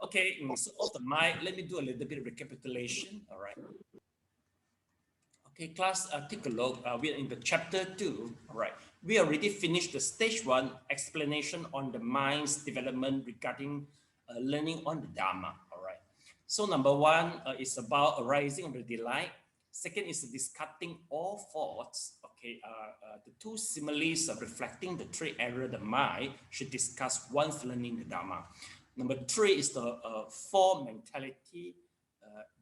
Okay, so off the mic, let me do a little bit of recapitulation. All right. Okay, class, take a look. We are in the chapter 2. All right. We already finished the stage 1 explanation on the mind's development regarding learning on the Dharma. All right. So number 1 is about arising of the delight. Second is discarding all thoughts. Okay, the two similes of reflecting the 3 areas of the mind should discuss once learning the Dharma. Number 3 is the 4 mentality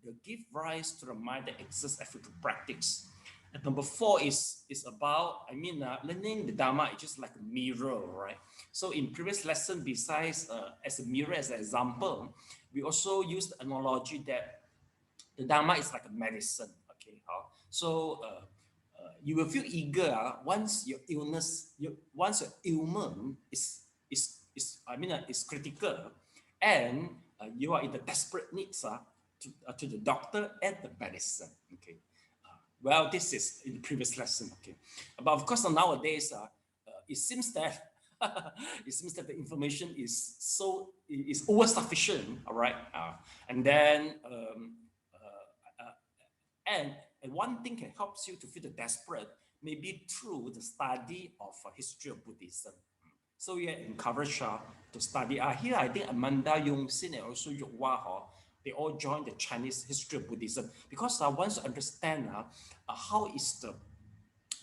that give rise to the mind that exists after to practice. And number 4 is about, learning the Dharma is just like a mirror, right? So in previous lesson, besides as a mirror, as an example, we also used the analogy that the Dharma is like a medicine, okay? So you will feel eager once your illness, once your ailment is critical, and you are in the desperate needs to the doctor and the medicine. Okay. Well, this is in the previous lesson. Okay, but of course nowadays it seems that the information is over sufficient. All right, and then and one thing can help you to feel the desperate, maybe through the study of history of Buddhism. So we are encouraged to study. Here, I think Amanda, Yongxin, and also Yokwah, they all joined the Chinese history of Buddhism because once you understand how is the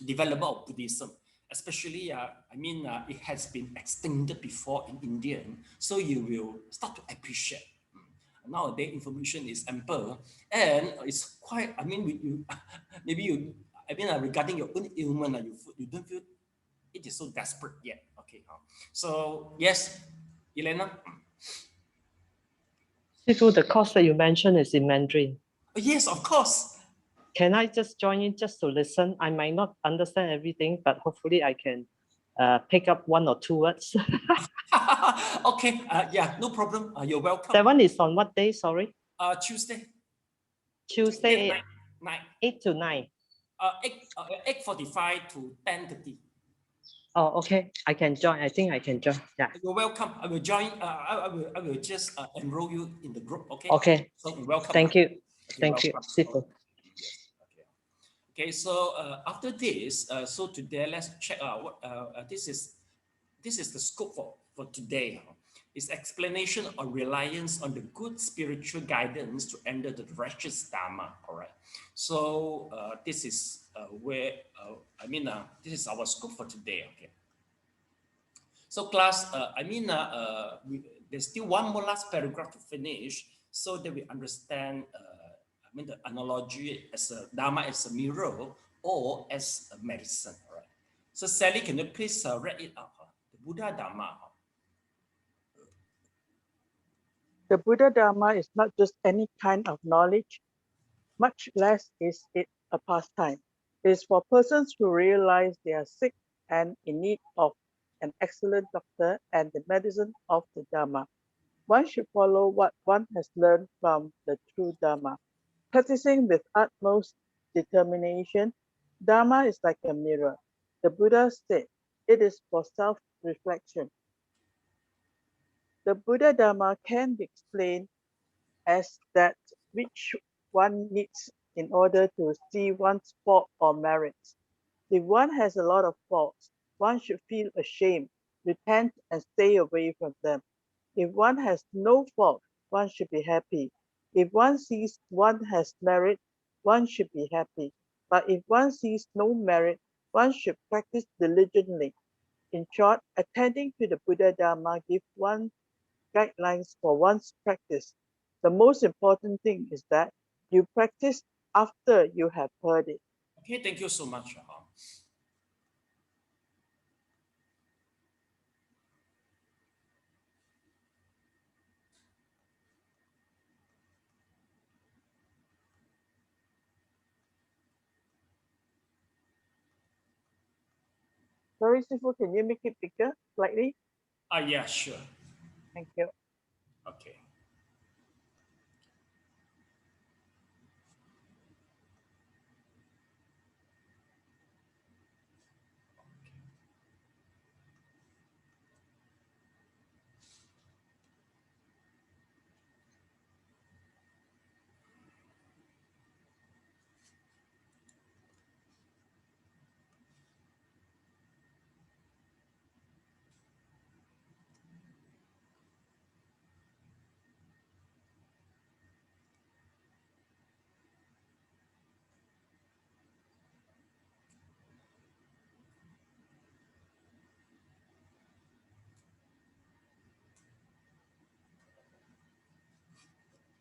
development of Buddhism, especially, it has been extended before in India, so you will start to appreciate. Nowadays, information is ample and it's quite, regarding your own ailment, you don't feel it is so desperate yet. Okay. So, yes, Elena. Sifu, the course that you mentioned is in Mandarin. Yes, of course. Can I just join in just to listen? I might not understand everything, but hopefully I can pick up 1 or 2 words. Okay, yeah, no problem. You're welcome. That one is on what day, sorry? Tuesday. Tuesday, 8 to 9. 8:45 to 10:30. Oh, okay. I can join. I think I can join. Yeah. You're welcome. I will join. I will just enroll you in the group. Okay. Okay. So welcome. Thank you. Okay, thank welcome. you, Sifu. Yes. Okay. Okay. So after this, so today let's check out what this is the scope for today. Is explanation or reliance on the good spiritual guidance to enter the righteous Dharma. All right. So this is where this is our scope for today. Okay. So class, there's still one more last paragraph to finish so that we understand, the analogy as a Dharma as a mirror or as a medicine. All right. So Sally, can you please read it out? The Buddha Dharma. The Buddha Dharma is not just any kind of knowledge, much less is it a pastime. It is for persons who realize they are sick and in need of an excellent doctor and the medicine of the Dharma. One should follow what one has learned from the true Dharma. Practicing with utmost determination, Dharma is like a mirror. The Buddha said, it is for self-reflection. The Buddha Dharma can be explained as that which one needs in order to see one's fault or merits. If one has a lot of faults, one should feel ashamed, repent, and stay away from them. If one has no fault, one should be happy. If one sees one has merit, one should be happy. But if one sees no merit, one should practice diligently. In short, attending to the Buddha Dharma gives one guidelines for one's practice. The most important thing is that you practice after you have heard it. Okay, thank you so much. Sorry, Sifu, can you make it bigger slightly? Yeah, sure. Thank you. Okay.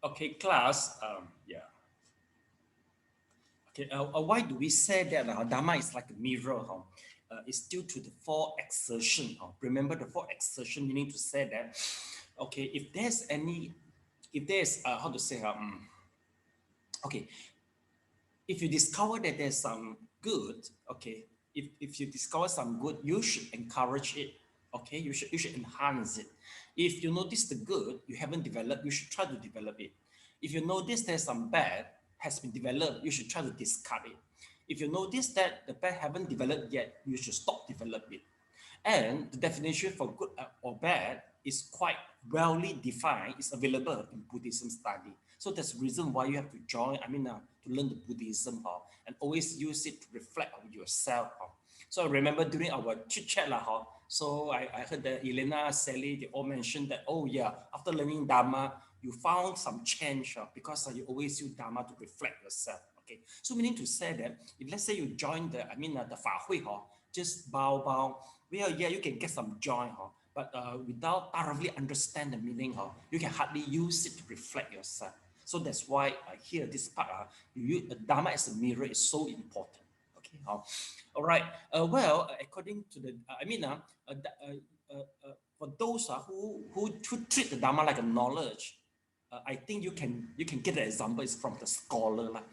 Okay, class. Yeah. Okay. Why do we say that Dharma is like a mirror? It's due to the four exertion. Remember the four exertion meaning to say that. Okay, if there's how to say okay, if you discover that there's some good, okay, if you discover some good, you should encourage it. Okay, you should enhance it. If you notice the good you haven't developed, you should try to develop it. If you notice there's some bad has been developed, you should try to discard it. If you notice that the bad haven't developed yet, you should stop developing it. And the definition for good or bad is quite wellly defined. It's available in Buddhism study. So that's the reason why you have to join, to learn the Buddhism and always use it to reflect on yourself. So I remember during our chit chat, so I heard that Elena, Sally, they all mentioned that, oh yeah, after learning Dharma, you found some change because you always use Dharma to reflect yourself. Okay, so meaning to say that if let's say you join the Fa Hui, just bow. Well, yeah, you can get some joy, but without thoroughly understand the meaning, you can hardly use it to reflect yourself. So that's why here this part, you use Dharma as a mirror is so important. Okay, all right. Well, according to the, for those who treat the Dharma like a knowledge, I think you can get the example is from the scholar.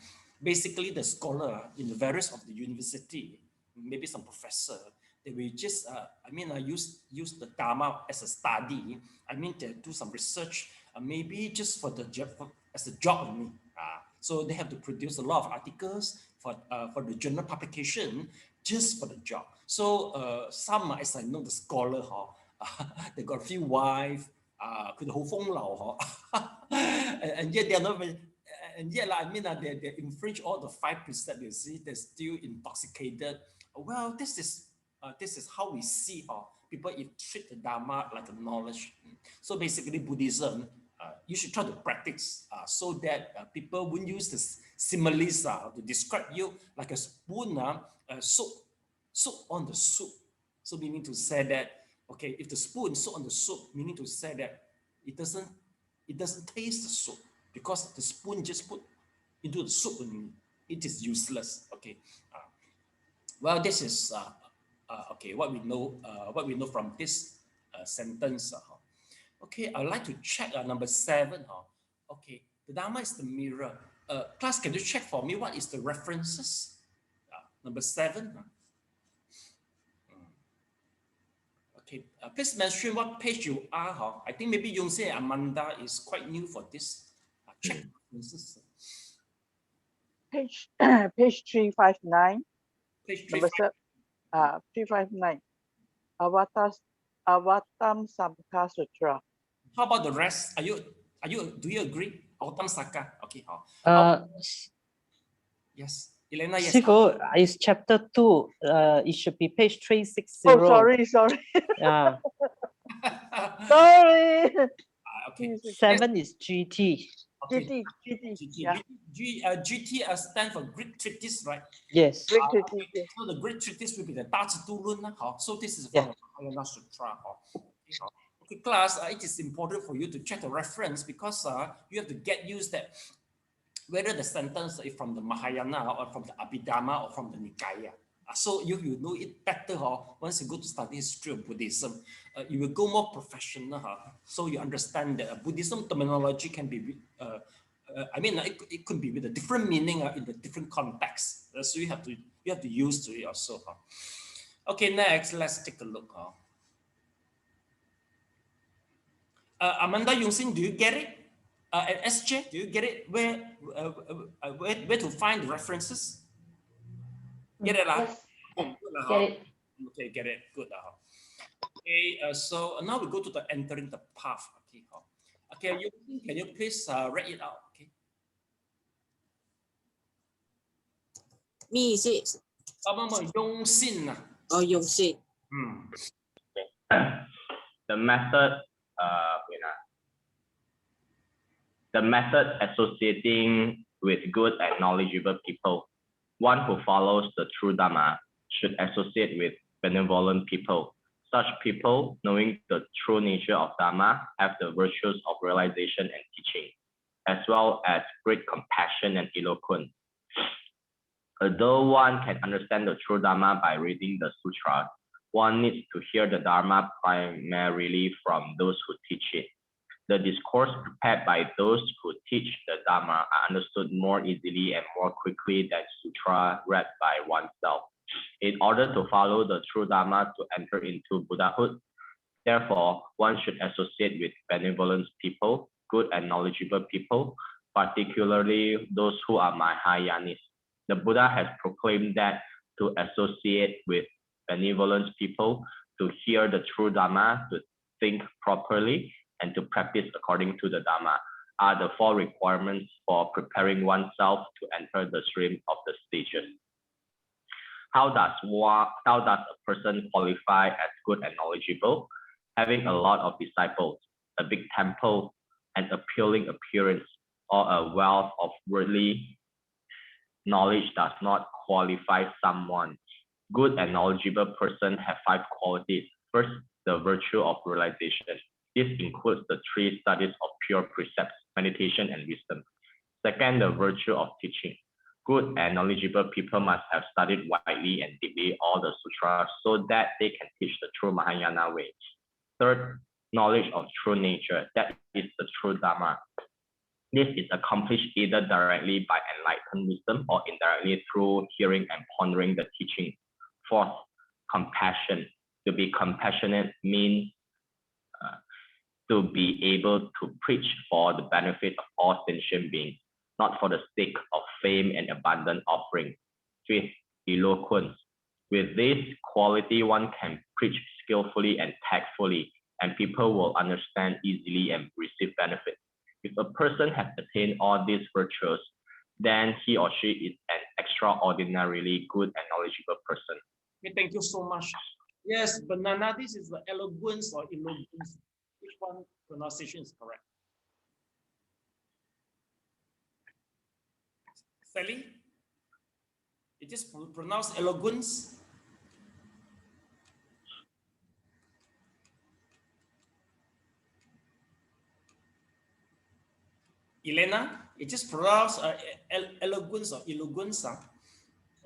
Basically, the scholar in the various of the university, maybe some professor, they will just use the Dharma as a study. They do some research, maybe just for the job as a job only. So they have to produce a lot of articles for the journal publication just for the job. So some, as I know, the scholar, they got a few wives, and yet they are not very, and yet they infringe all the 5%. You see, they're still intoxicated. Well, this is how we see people treat the Dharma like a knowledge. So basically, Buddhism, you should try to practice so that people won't use the similes to describe you like a spoon soak on the soup. So meaning to say that, okay, if the spoon soak on the soup, meaning to say that it doesn't taste the soup because the spoon just put into the soup and it is useless. Okay, well, this is okay what we know from this sentence. Okay, I'd like to check number 7. Okay, the Dharma is the mirror. Class, can you check for me what is the references? Number 7. Okay, please mention what page you are. I think maybe Yongse and Amanda is quite new for this. Check references. Page 359. Page Number 359. Abhidhammatasangha Sutra. How about the rest? Do you agree? Abhidhammatasangha. Okay. Yes. Elena, yes. It's chapter 2. It should be page 360. Oh, sorry. Yeah. Sorry. Okay. 7 is GT. Okay. GT. Yeah. GT stands for Greek Treatise, right? Yes. Greek Treatise. Okay. So the Greek Treatise will be the Da Zi Du Lun. So this is from the Mahayana Sutra. Okay, class, it is important for you to check the reference because you have to get used that whether the sentence is from the Mahayana or from the Abhidhamma or from the Nikaya. So you know it better once you go to study history of Buddhism. You will go more professional. So you understand that Buddhism terminology can be, it could be with a different meaning in the different context. So you have to use to it also. Okay, next, let's take a look. Amanda Yongxin, do you get it? And SJ, do you get it? Where to find the references? Get it? Yes. Get it. Okay, get it. Good. Okay, so now we go to the entering the path. Okay, can you please read it out? Okay. Me is it? Yongxin. Oh, Yongxin. The method, the method associating with good and knowledgeable people. One who follows the true Dharma should associate with benevolent people. Such people, knowing the true nature of Dharma, have the virtues of realization and teaching. as well as great compassion and eloquence. Although one can understand the true Dharma by reading the sutras, one needs to hear the Dharma primarily from those who teach it. The discourse prepared by those who teach the Dharma are understood more easily and more quickly than sutra read by oneself. In order to follow the true Dharma to enter into Buddhahood, therefore, one should associate with benevolent people, good and knowledgeable people, particularly those who are Mahayanis. The Buddha has proclaimed that to associate with benevolent people, to hear the true Dharma, to think properly, and to practice according to the Dharma are the 4 requirements for preparing oneself to enter the stream of the stages. How does a person qualify as good and knowledgeable? Having a lot of disciples, a big temple, an appealing appearance, or a wealth of worldly knowledge does not qualify someone. Good and knowledgeable person have 5 qualities. First, the virtue of realization. This includes the 3 studies of pure precepts, meditation, and wisdom. Second, the virtue of teaching. Good and knowledgeable people must have studied widely and deeply all the sutras so that they can teach the true Mahayana way. Third, knowledge of true nature. That is the true Dharma. This is accomplished either directly by enlightened wisdom or indirectly through hearing and pondering the teaching. Fourth, compassion. To be compassionate means to be able to preach for the benefit of all sentient beings, not for the sake of fame and abundant offering. Fifth, eloquence. With this quality, one can preach skillfully and tactfully, and people will understand easily and receive benefit. If a person has attained all these virtues, then he or she is an extraordinarily good and knowledgeable person. Okay, thank you so much. Yes, banana, this is the eloquence or eloquence. Which one pronunciation is correct? Sally? It is pronounced eloquence. Elena, it is pronounced eloquence or eloquence.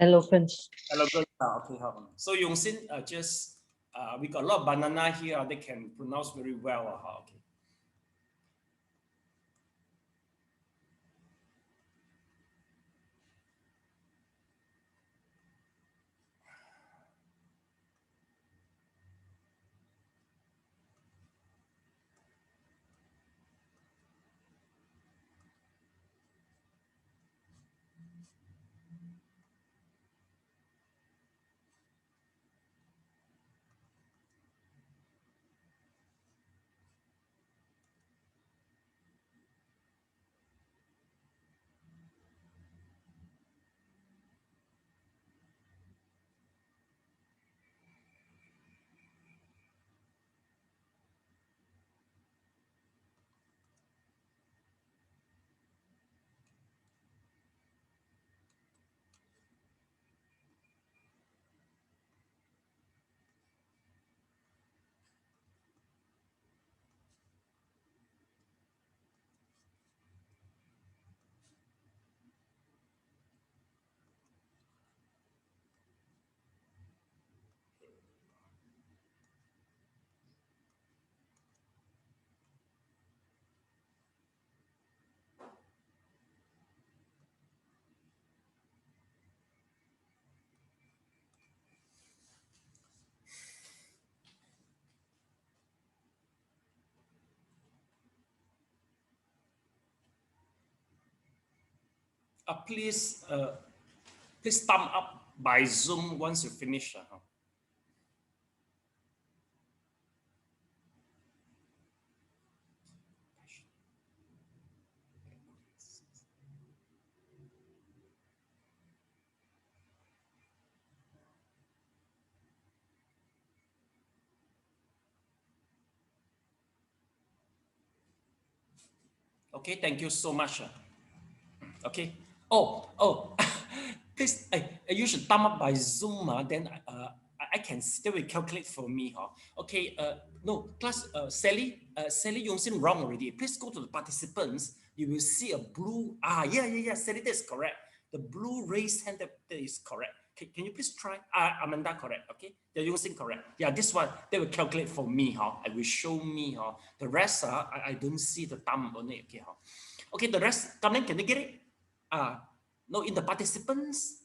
Eloquence. Eloquence. Okay, hold on. So Yongxin, we got a lot of banana here. They can pronounce very well. Okay. Please thumb up by Zoom once you finish. Okay, thank you so much. Okay. Oh, please, you should thumb up by Zoom. Then I can still calculate for me. Okay, no, class, Sally Yongxin wrong already. Please go to the participants. You will see a blue, yeah, Sally, that's correct. The blue raised hand, that is correct. Can you please try? Amanda, correct, okay? The Yongxin correct. Yeah, this one, they will calculate for me. I will show me. The rest, I don't see the thumb on it. Okay, okay, the rest, come in, can you get it? No, in the participants,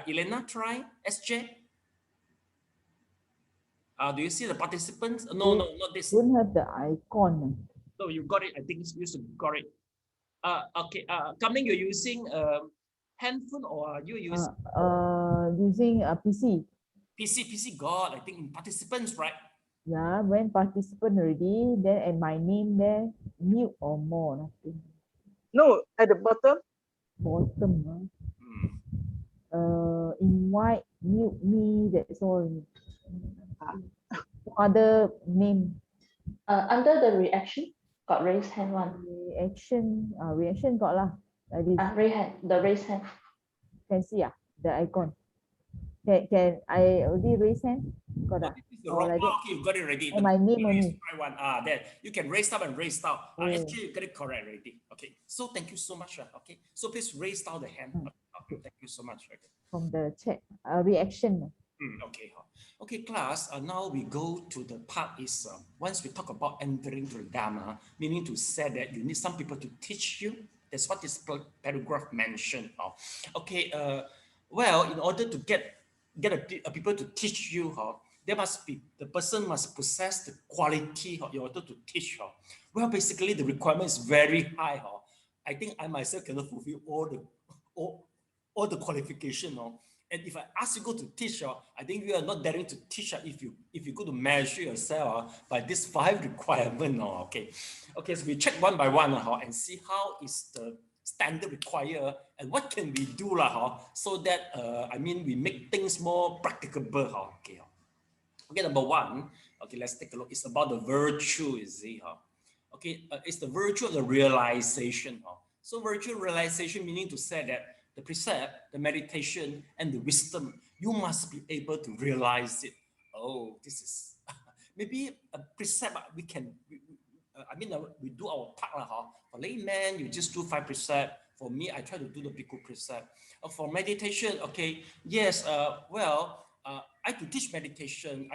Elena, try, SJ. Do you see the participants? No, not this. Don't have the icon. No, you got it. I think you got it. Okay. Coming, you're using handphone or are you using? Using a PC. PC got. I think in participants, right? Yeah, when participant already, then and my name there, mute or more, nothing. No, at the bottom. Bottom. Invite, mute me, that's all. Other name. Under the reaction, got raised hand one. Reaction got lah. Raise hand, the raised hand. Can see the icon. Can I already raise hand? Got like okay, you got it already. My name only. One. There you can raise up and raise down. Actually, you got it correct already. Okay. So thank you so much. Okay. So please raise down the hand. Okay. Thank you so much. Okay. From the chat, reaction. Okay. Okay, class. Now we go to the part is once we talk about entering to the Dharma, meaning to say that you need some people to teach you. That's what this paragraph mentioned. Okay. Well, in order to get people to teach you, there must be the person must possess the quality in order to teach. Well, basically the requirement is very high. I think I myself cannot fulfill all the qualification. And if I ask you go to teach, I think you are not daring to teach if you go to measure yourself by these 5 requirements. Okay, so we check one by one and see how is the standard required and what can we do so that we make things more practicable. Okay, number 1. Okay, let's take a look. It's about the virtue, you see. Okay, it's the virtue of the realization. So virtue realization meaning to say that the precept, the meditation, and the wisdom, you must be able to realize it. Oh, this is maybe a precept we can. We do our part. For layman, you just do 5 precepts. For me, I try to do the bhikkhu precept. For meditation, okay, yes. I to teach meditation.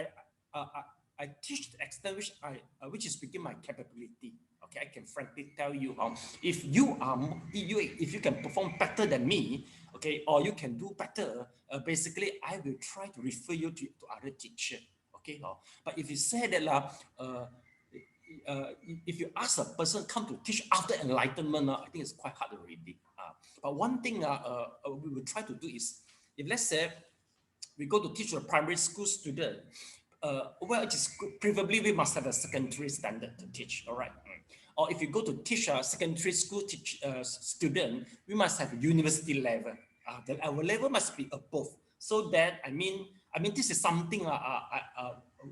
I teach the extent which is within my capability. Okay, I can frankly tell you, if you can perform better than me, okay, or you can do better, basically I will try to refer you to other teacher. Okay, but if you say that if you ask a person come to teach after enlightenment, I think it's quite hard already. But one thing we will try to do is, if let's say we go to teach a primary school student, it is good, preferably we must have a secondary standard to teach. All right. Or if you go to teach a secondary school student, we must have university level. Our level must be above. So that this is something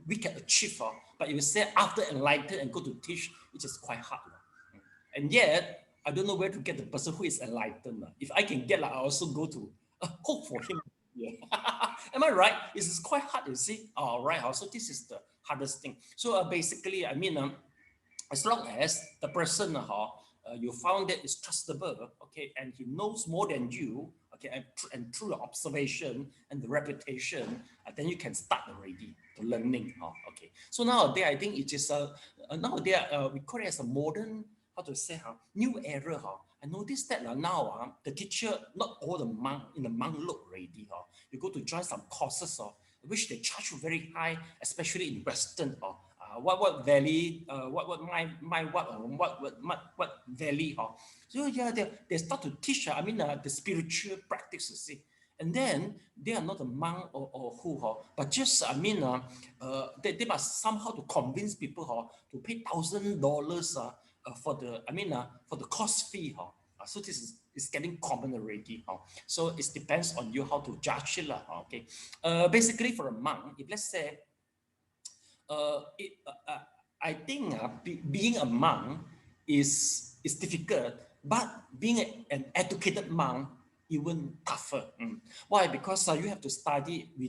we can achieve. But if you say after enlightened and go to teach, it is quite hard. And yet, I don't know where to get the person who is enlightened. If I can get, I also go to hope for him. Yeah. Am I right? It's quite hard, you see. All right. So this is the hardest thing. So basically, as long as the person you found that is trustable, okay, and he knows more than you, okay, and through the observation and the reputation, then you can start already to learning. Okay. So nowadays, I think it is nowadays we call it as a modern, new era. I noticed that now the teacher, not all the monk in the monk look already. You go to join some courses which they charge you very high, especially in Western what valley, what valley. So yeah, they start to teach. The spiritual practice, you see. And then they are not a monk or who, but just they must somehow to convince people to pay $1,000 for the course fee. So this is getting common already. So it depends on you how to judge it. Okay. Basically for a monk, if let's say I think being a monk is difficult, but being an educated monk even tougher. Why? Because you have to study. We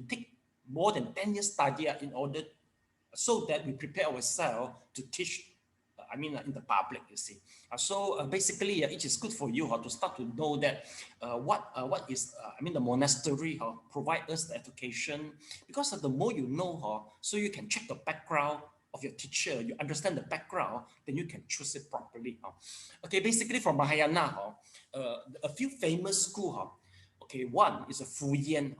more than 10 years study in order so that we prepare ourselves to teach, in the public, you see. So basically, it is good for you to start to know that what is, the monastery provide us the education, because the more you know, so you can check the background of your teacher, you understand the background, then you can choose it properly. Okay, basically from Mahayana, a few famous schools, okay, one is a Fuyan.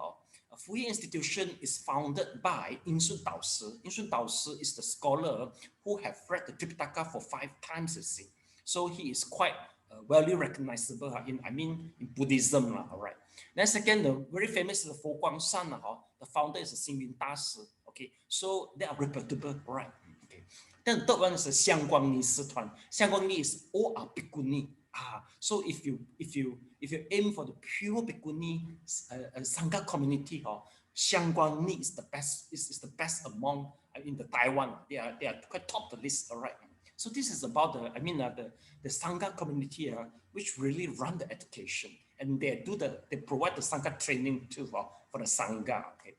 A Fuyan institution is founded by Yin Sun Dao Si. Yin Sun Dao Si is the scholar who have read the Tripitaka for 5 times, you see. So he is quite well recognizable in Buddhism, all right. Then second, the very famous is the Fo Guang Shan, the founder is the Xing Yun Da Si. Okay, so they are reputable, right? Okay. Then the third one is the Xiang Guang Ni Si Tuan. Xiang Guang Ni is all are bhikkhuni. So if you aim for the pure bhikkhuni Sangha community, Xiang Guang Ni is the best, is the best among in the Taiwan. They are quite top the list, all right. So this is about the Sangha community which really run the education, and they provide the Sangha training too for the Sangha. Okay.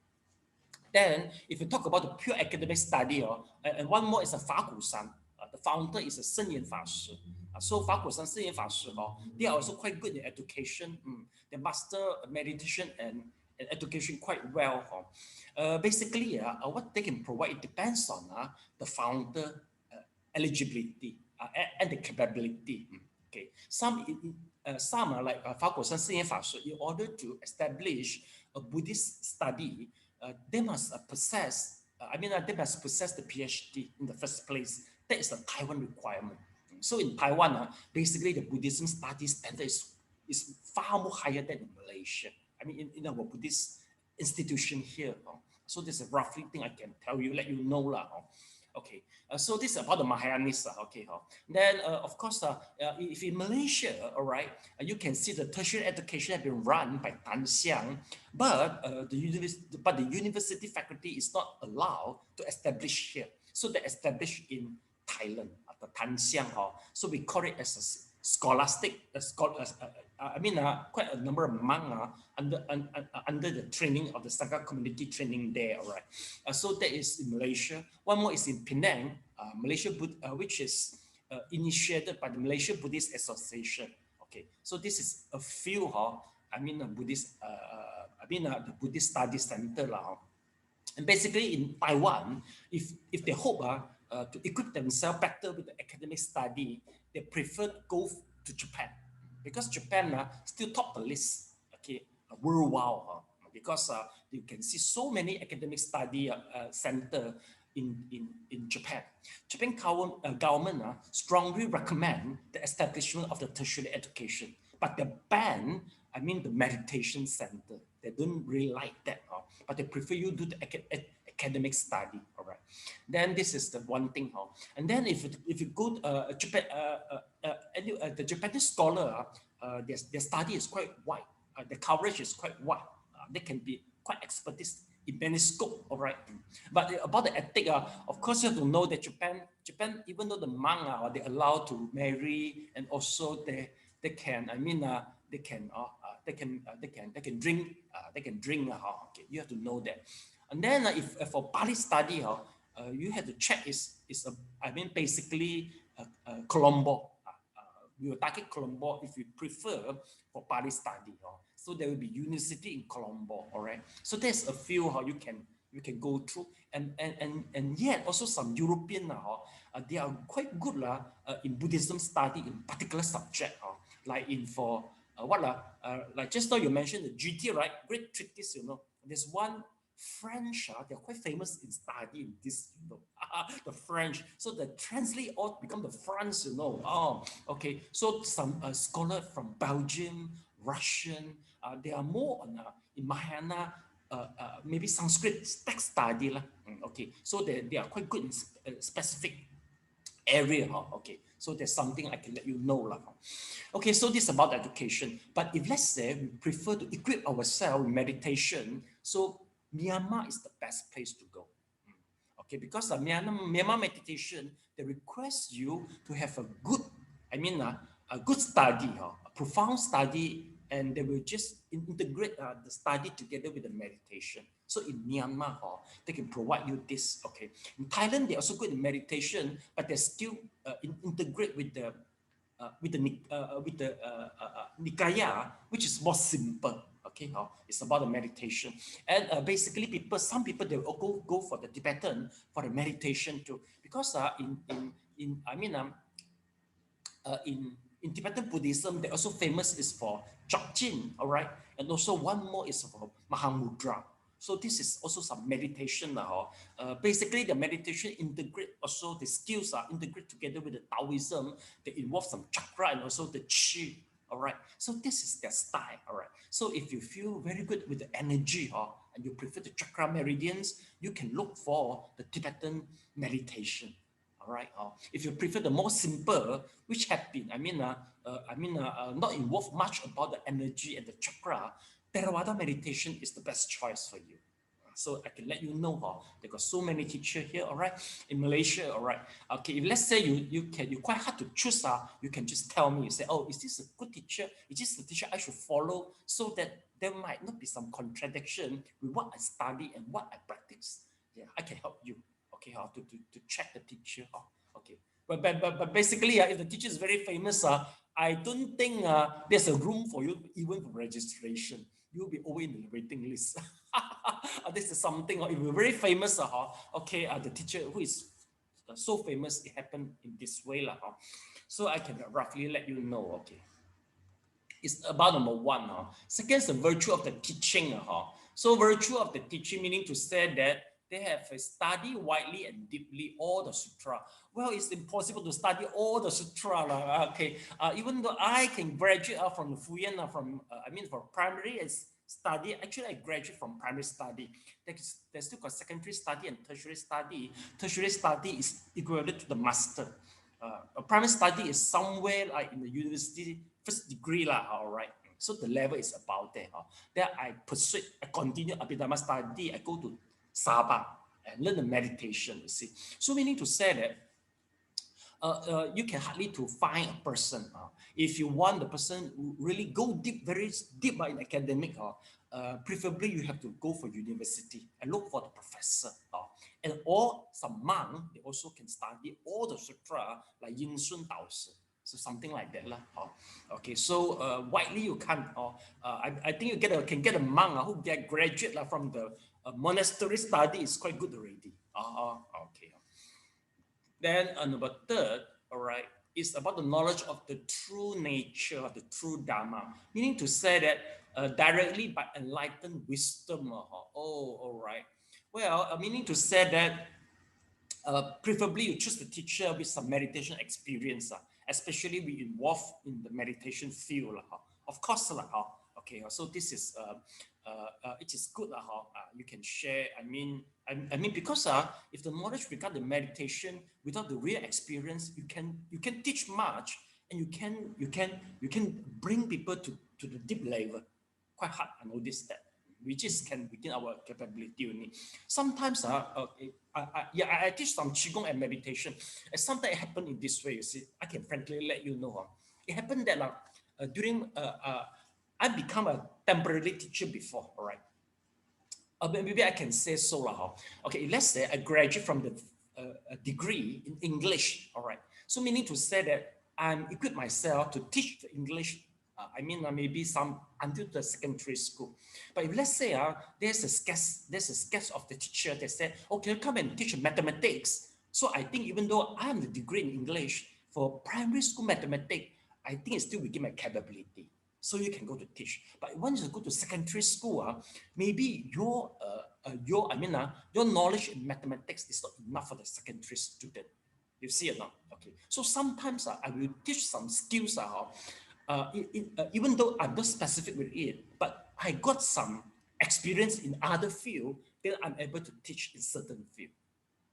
Then if you talk about the pure academic study, and one more is a Fa Gu San. The founder is a Shen Yan Fa Shi. So Fa Gu San, Shen Yan Fa Shi, they are also quite good in education. They master meditation and education quite well. Basically, what they can provide, it depends on the founder eligibility and the capability. Okay, some are like Fa Gu San, Shen Yan Fa Shi. In order to establish a Buddhist study, they must possess. They must possess the PhD in the first place. That is the Taiwan requirement. So in Taiwan, basically the Buddhism study standard is far more higher than in Malaysia. In our Buddhist institution here. So this is a roughly thing I can tell you, let you know. Okay, so this is about the Mahayanis. Okay, then of course, if in Malaysia, all right, you can see the tertiary education has been run by Tan Xiang, but the university faculty is not allowed to establish here. So they established in Thailand, the Tan Xiang. So we call it as a scholastic, quite a number of monks under the training of the Sangha community training there, all right. So that is in Malaysia. One more is in Penang, Malaysia, which is initiated by the Malaysia Buddhist Association. Okay, so this is a few, Buddhist, the Buddhist Study Center. And basically in Taiwan, if they hope to equip themselves better with the academic study, they prefer to go to Japan, because Japan still top the list, okay, worldwide, because you can see so many academic study center in Japan. Japan government strongly recommend the establishment of the tertiary education, but they ban, the meditation center. They don't really like that, but they prefer you do the academic study, all right. Then this is the one thing, and then if you go to Japan, the Japanese scholar, their study is quite wide, the coverage is quite wide. They can be quite expertise in many scope, all right. But about the ethic, of course you have to know that Japan, even though the monks they're allowed to marry, and also they can, they can drink, okay, you have to know that. And then if for Pali study, you have to check basically Colombo. We will target Colombo if you prefer for Pali study. So there will be university in Colombo, all right. So there's a few you can go through, and yet also some European they are quite good in Buddhism study in particular subject, like in for like just now you mentioned the GT, right? Great treatise, there's one French, they're quite famous in studying this, the French. So the translate all become the France, okay. So some scholar from Belgium, Russian, they are more on in Mahayana, maybe Sanskrit text study, okay. So they are quite good in specific area, okay. So there's something I can let you know. Okay, so this is about education. But if let's say we prefer to equip ourselves in meditation, so Myanmar is the best place to go. Okay, because Myanmar meditation, they request you to have a good, a good study, a profound study and they will just integrate the study together with the meditation. So in Myanmar, they can provide you this. Okay, in Thailand, they're also good in meditation, but they still integrate with the Nikaya, which is more simple. Okay, it's about the meditation, and basically some people they will go for the Tibetan for the meditation too, because in Tibetan Buddhism, they're also famous is for Chokjin, all right, and also one more is for Mahamudra. So this is also some meditation. Basically, the meditation integrate also the skills are integrate together with the Taoism. They involve some chakra and also the chi. All right. So this is their style. All right. So if you feel very good with the energy, and you prefer the chakra meridians, you can look for the Tibetan meditation. All right. If you prefer the more simple, which have been, not involved much about the energy and the chakra, Theravada meditation is the best choice for you. So I can let you know, they got so many teachers here, all right, in Malaysia, all right. Okay, if let's say you quite hard to choose, you can just tell me, you say, oh, is this a good teacher? Is this the teacher I should follow? So that there might not be some contradiction with what I study and what I practice. Yeah, I can help you, okay, to check the teacher. Okay, but basically, if the teacher is very famous, I don't think there's a room for you even for registration. You'll be always in the waiting list. This is something, if you're very famous, okay, the teacher who is so famous, it happened in this way. So I can roughly let you know, okay. It's about number one. Second is the virtue of the teaching. So virtue of the teaching meaning to say that they have studied widely and deeply all the sutra. Well, it's impossible to study all the sutra. Okay, even though I can graduate from the Fuyan, for primary study. Actually, I graduate from primary study. There's still got secondary study and tertiary study. Tertiary study is equivalent to the master. A primary study is somewhere like in the university first degree, all right. So the level is about there. Then I continue Abhidhamma study. I go to Sabah and learn the meditation, you see. So meaning to say that you can hardly to find a person. If you want the person who really go deep, very deep in academic, preferably you have to go for university and look for the professor. Or some monk, they also can study all the sutra like Yin Sun Dao Si. So something like that. Okay, so widely you can't. I think you can get a monk who get graduate from the monastery study is quite good already. Okay. Then number third, all right, is about the knowledge of the true nature of the true dharma, meaning to say that directly by enlightened wisdom. All right. Well, meaning to say that preferably you choose the teacher with some meditation experience, especially we involved in the meditation field. Of course, okay. So this is it is good. You can share. I mean, because if the knowledge regarding the meditation without the real experience, you can teach much, and you can bring people to the deep level. Quite hard. I notice that. We just can within our capability only. Sometimes I teach some qigong and meditation. And sometimes it happened in this way. You see, I can frankly let you know. It happened that during I become a temporary teacher before. All right. Maybe I can say so. Okay, let's say I graduate from the degree in English. All right. So meaning to say that I'm equipped myself to teach the English. Maybe some until the secondary school. But if let's say there's a sketch of the teacher that said, okay, come and teach mathematics. So I think even though I am the degree in English for primary school mathematics, I think it's still within my capability. So you can go to teach. But once you go to secondary school, maybe your knowledge in mathematics is not enough for the secondary student. You see it now? Okay. So sometimes I will teach some skills. Even though I'm not specific with it, but I got some experience in other field, then I'm able to teach in certain field,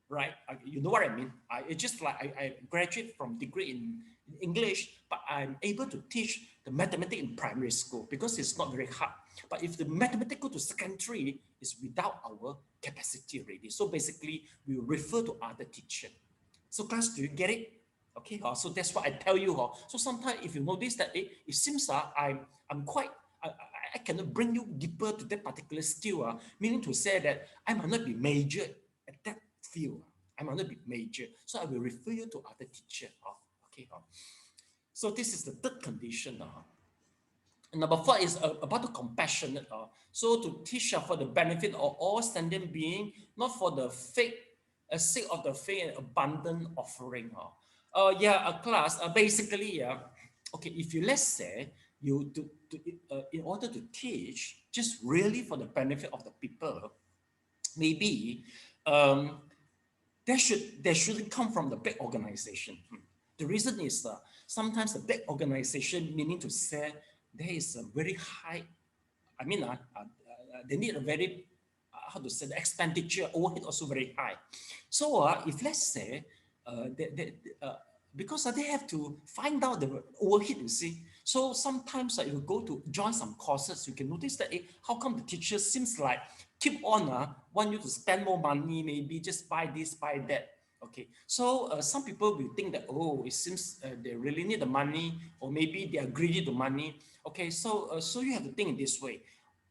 right? You know what I mean? It's just like I graduate from degree in English, but I'm able to teach the mathematics in primary school because it's not very hard. But if the mathematics go to secondary, it's without our capacity already. So basically, we refer to other teacher. So class, do you get it? Okay, so that's what I tell you. So sometimes if you notice that it seems I'm quite I cannot bring you deeper to that particular skill, meaning to say that I might not be majored at that field. I might not be major. So I will refer you to other teacher. Okay. So this is the third condition. Number 4 is about the compassionate. So to teach for the benefit of all sentient beings, not for the sake of the fake and abundant offering. A class, basically, okay, if you, let's say, you in order to teach, just really for the benefit of the people, maybe that shouldn't come from the big organization. The reason is sometimes the big organization, meaning to say, there is a very high, they need a very, how to say, the expenditure overhead also very high. So if let's say, because they have to find out the overhead, you see. So sometimes you go to join some courses, you can notice that how come the teacher seems like keep on want you to spend more money, maybe just buy this, buy that. Okay, so some people will think that, oh, it seems they really need the money, or maybe they are greedy to money. Okay, so so you have to think in this way.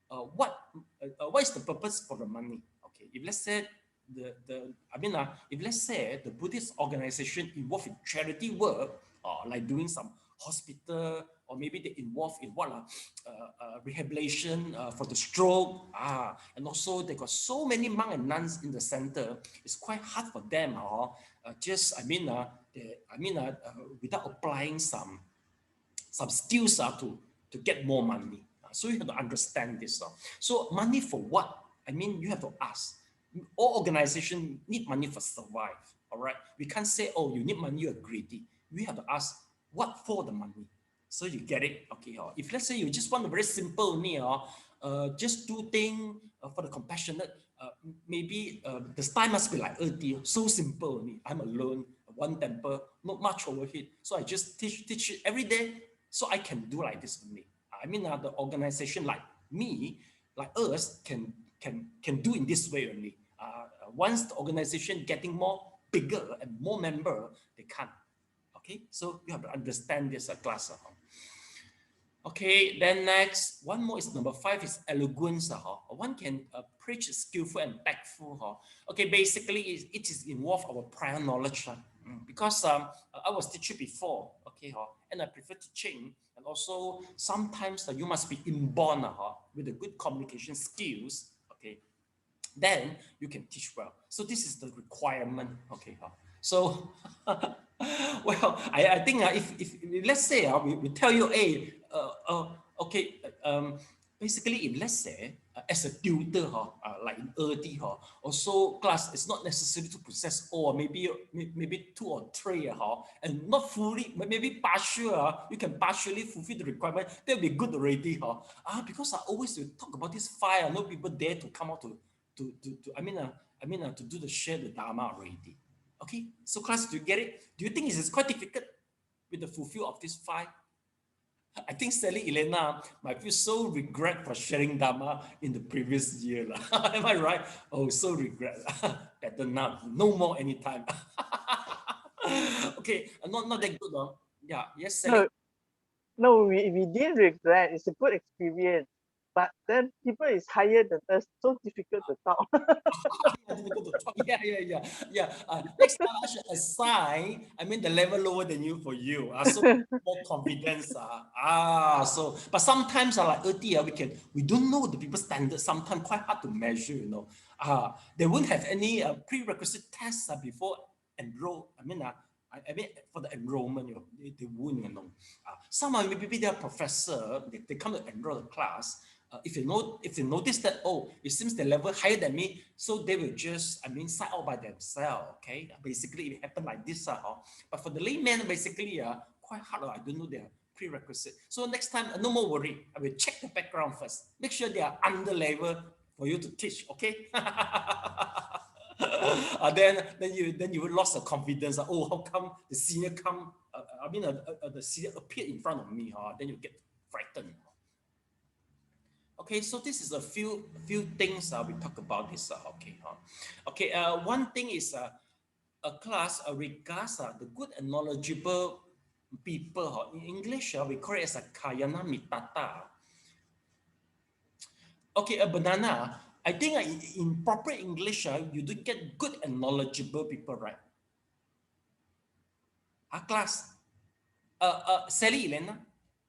What is the purpose for the money? Okay, if let's say if let's say the Buddhist organization involved in charity work, like doing some hospital, or maybe they involved in rehabilitation for the stroke, and also they got so many monks and nuns in the center. It's quite hard for them, without applying some skills to get more money. So you have to understand this. So money for what? You have to ask. All organizations need money for survive. All right. We can't say, oh, you need money, you're greedy. We have to ask, what for the money? So you get it. Okay. If let's say you just want a very simple need, just do things for the compassionate, maybe the style must be like so simple only. I'm alone, one temple, not much overhead. So I just teach it every day, so I can do like this only. The organization like me, like us, can do in this way only. Once the organization getting bigger and more member, they can't. Okay, so you have to understand this class. Okay, then next, one more is number 5 is eloquence. One can preach skillful and tactful. Okay, basically it is involved our prior knowledge. Because I was teaching before, okay, and I prefer teaching, and also sometimes you must be inborn with the good communication skills, okay, then you can teach well. So this is the requirement, okay. So, well, I think if let's say we tell you, hey, okay, basically, if let's say as a tutor, like in ErdiviharaRecently, also class is not necessary to possess all, maybe 2 or 3, and not fully, maybe partial, you can partially fulfill the requirement. That will be good already, because I always will talk about this 5, no people dare to come out to do the share the dharma already. Okay, so class, do you get it? Do you think it is quite difficult with the fulfill of this 5? I think Sally Elena might feel so regret for sharing dharma in the previous year. Am I right? Oh, so regret. Better not. No more anytime. Okay, not that good. Yeah, yes, Sally. No, we didn't regret. It's a good experience. But then people is higher than us, so difficult to talk. Yeah. Next time I should assign, the level lower than you for you. So more confidence. But sometimes like we don't know the people's standards. Sometimes quite hard to measure. They won't have any prerequisite tests before enroll. For the enrollment, they won't. Some maybe they are professor. They come to enroll the class. If you notice that, oh, it seems the level higher than me, so they will just sign out by themselves. Okay, basically it happened like this. But for the layman, basically quite hard. I don't know their prerequisite. So next time, no more worry. I will check the background first. Make sure they are under level for you to teach. Okay. Then you will lost the confidence. Oh, how come the senior come? The senior appeared in front of me. Then you get frightened. Okay, so this is a few things we talk about this. One thing is a class regards the good and knowledgeable people. In English, we call it as a kayana mitata. Okay, a banana. I think in proper English, you do get good and knowledgeable people, right? Class. Sally, Elena,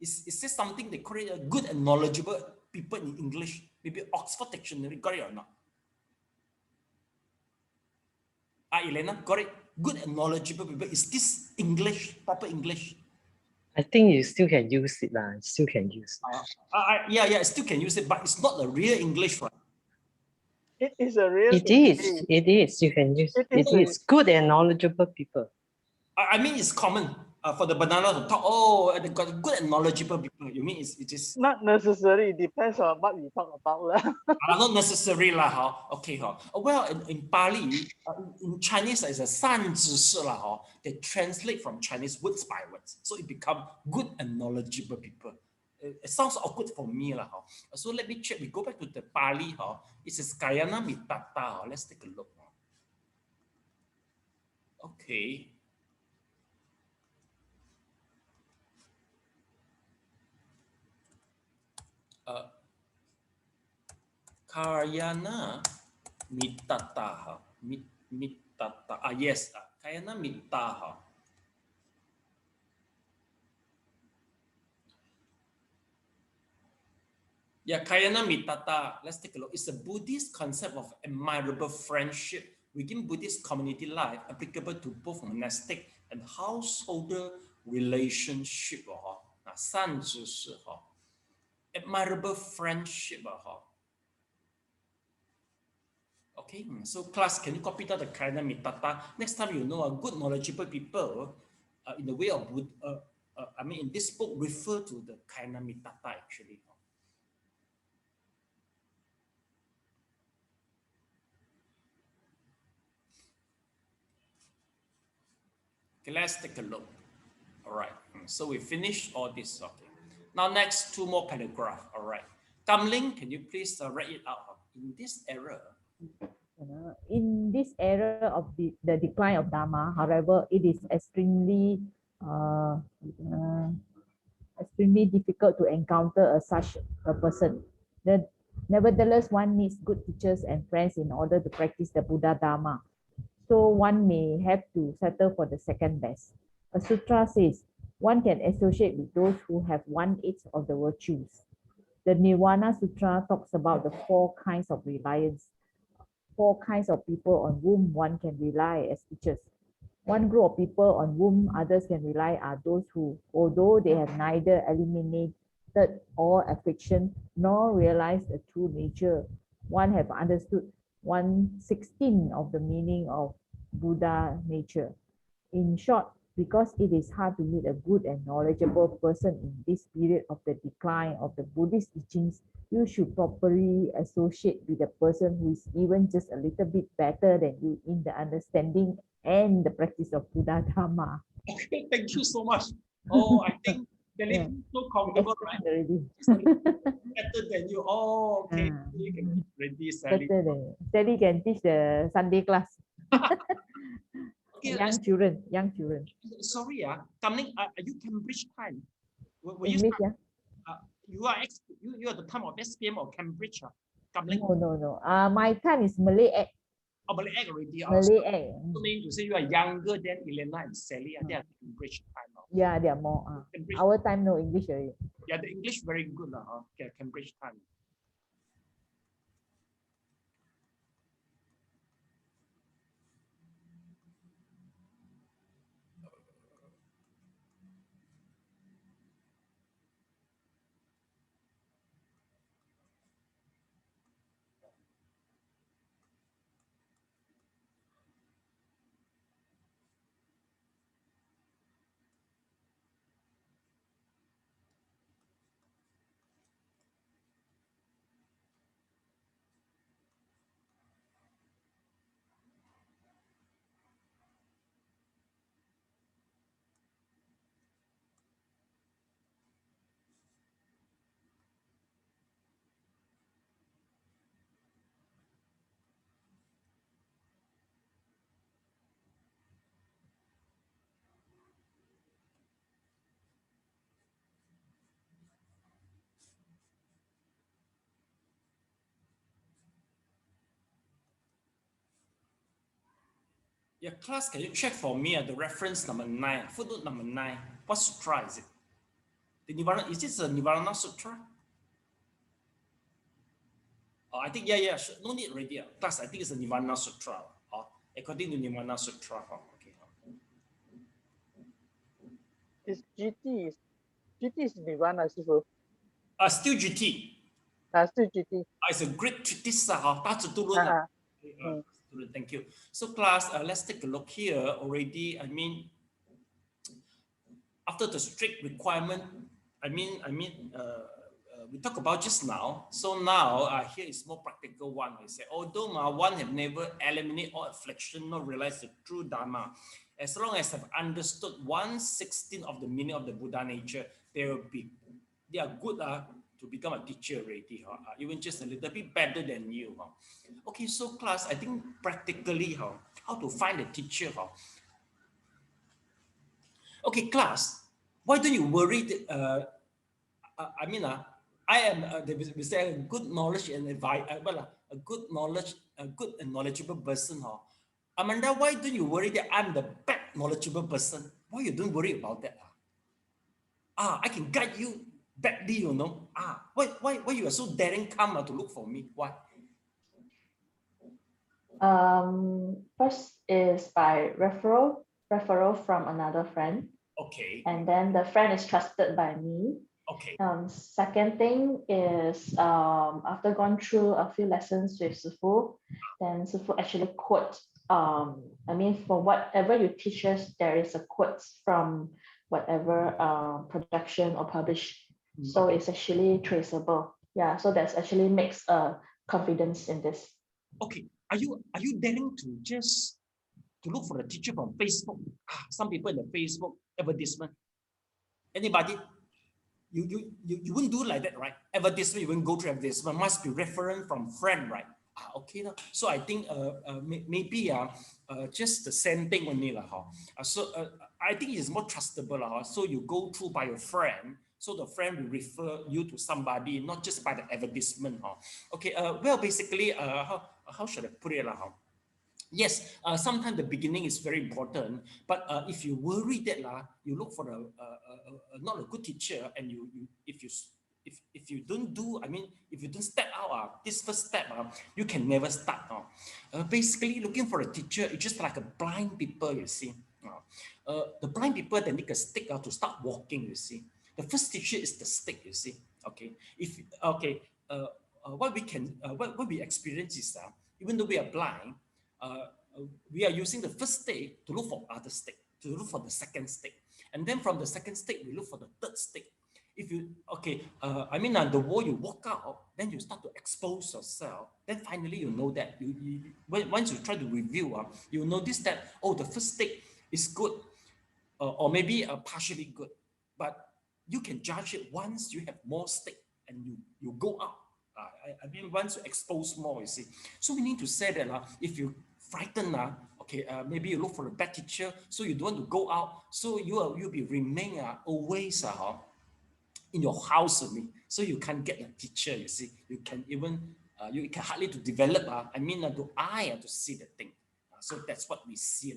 is this something they call it a good and knowledgeable people in English? Maybe Oxford Dictionary, got it or not? Elena, got it? Good and knowledgeable people. Is this English, proper English? I think you still can use it. Still can use it. Yeah, I still can use it, but it's not the real English, right? It is a real It is. It is. You can use it. It is good and knowledgeable people. I mean, it's common for the banana to talk. Oh, they got good and knowledgeable people. You mean it is not necessary. It depends on what we talk about. not necessary lah, okay, well, in Pali, in Chinese, it's a 善知识 lah, they translate from Chinese words by words, so it become good and knowledgeable people. It sounds awkward for me lah. So let me check. We go back to the Pali. It says Kayana Mitata. Let's take a look. Okay. Karyana Mitata. Mitata. Yes. Kayana Mitata. Yeah, Kayana Mitata. Let's take a look. It's a Buddhist concept of admirable friendship within Buddhist community life, applicable to both monastic and householder relationship. 善知识 admirable friendship. Okay, so class, can you copy that the Kayana Mitata? Next time you know a good knowledgeable people in the way of I mean, in this book refer to the Kayana Mitata actually. Okay, let's take a look. All right, so we finished all this. Okay, now next two more paragraph. All right, Kamling, can you please write it out? In this era. In this era of the decline of Dharma, however, it is extremely difficult to encounter such a person. Nevertheless, one needs good teachers and friends in order to practice the Buddha Dharma. So one may have to settle for the second best. A sutra says, one can associate with those who have 1/8 of the virtues. The Nirvana Sutra talks about the 4 kinds of reliance, 4 kinds of people on whom one can rely as teachers. One group of people on whom others can rely are those who, although they have neither eliminated all affliction nor realized the true nature, one have understood 1/16 of the meaning of Buddha nature. In short, because it is hard to meet a good and knowledgeable person in this period of the decline of the Buddhist teachings, you should properly associate with a person who is even just a little bit better than you in the understanding and the practice of Buddha Dharma. Okay, thank you so much. Oh, I think they live so comfortable, right? Better than you. Oh, okay. You can teach ready, Sally. Better than Sally can teach the Sunday class. Okay, young children. Sorry, Kamling, you Cambridge time. Will you English, start, you are the time of SPM or Cambridge, Kamling? No. My time is Malay Act. Oh, Malay Act already. Malay Act. So mean to say you are younger than Elena and Sally, and they are Cambridge time. Yeah, they are more. Our time no English already. Yeah, the English very good, okay, Cambridge time. Yeah, class, can you check for me the reference number 9, footnote number 9? What sutra is it? The Nivarana, is this a Nivarana Sutra? Oh, I think, yeah, sure. No need already. Class, I think it's a Nivarana Sutra. According to Nivarana Sutra. Okay. It's GT is Nirvana, Sifu. Still GT. Still GT. It's a great treatise. Thank you. So class, let's take a look here already. I mean, after the strict requirement, we talk about just now. So now here is more practical one. I say, although one have never eliminated all affliction, nor realized the true dharma, as long as I've understood 1/16 of the meaning of the Buddha nature, they are good to become a teacher already, even just a little bit better than you. Okay, so class, I think practically how to find a teacher. Okay, class, why don't you worry that, I am we say a good knowledge and advice, a good and knowledgeable person. Amanda, why don't you worry that I'm the bad knowledgeable person? Why you don't worry about that? I can guide you badly, you know. Why you are so daring come to look for me? Why? First is by referral from another friend. Okay. And then the friend is trusted by me. Okay. Second thing is after going through a few lessons with Sifu, then Sifu actually quote. For whatever you teach us, there is a quote from whatever production or published. So it's actually traceable. Yeah, so that's actually makes confidence in this. Okay, are you daring to just to look for a teacher from Facebook? Some people in the Facebook advertisement. Anybody? You wouldn't do like that, right? Advertisement, you wouldn't go to advertisement. Must be reference from friend, right? Okay. So I think maybe just the same thing only. I think it's more trustable. So you go through by your friend. So the friend will refer you to somebody, not just by the advertisement. Okay. Well, basically, how should I put it? Yes, sometimes the beginning is very important, but if you worry that you look for not a good teacher, and if you don't do, if you don't step out this first step, you can never start. Basically, looking for a teacher is just like a blind people, you see. The blind people, they need a stick to start walking, you see. The first teacher is the stick, you see. Okay, what we experience is even though we are blind, we are using the first stick to look for other stick, to look for the second stick, and then from the second stick we look for the third stick. If you the more you walk out, then you start to expose yourself. Then finally you know that once you try to review, you notice that the first stick is good, or maybe partially good, but you can judge it once you have more stick and you go out. Once you expose more, you see. So we need to say that if you frightened, maybe you look for a bad teacher, so you don't want to go out, so you'll be remain always in your house only, so you can't get a teacher, you see. You can even you can hardly to develop to see the thing. So that's what we see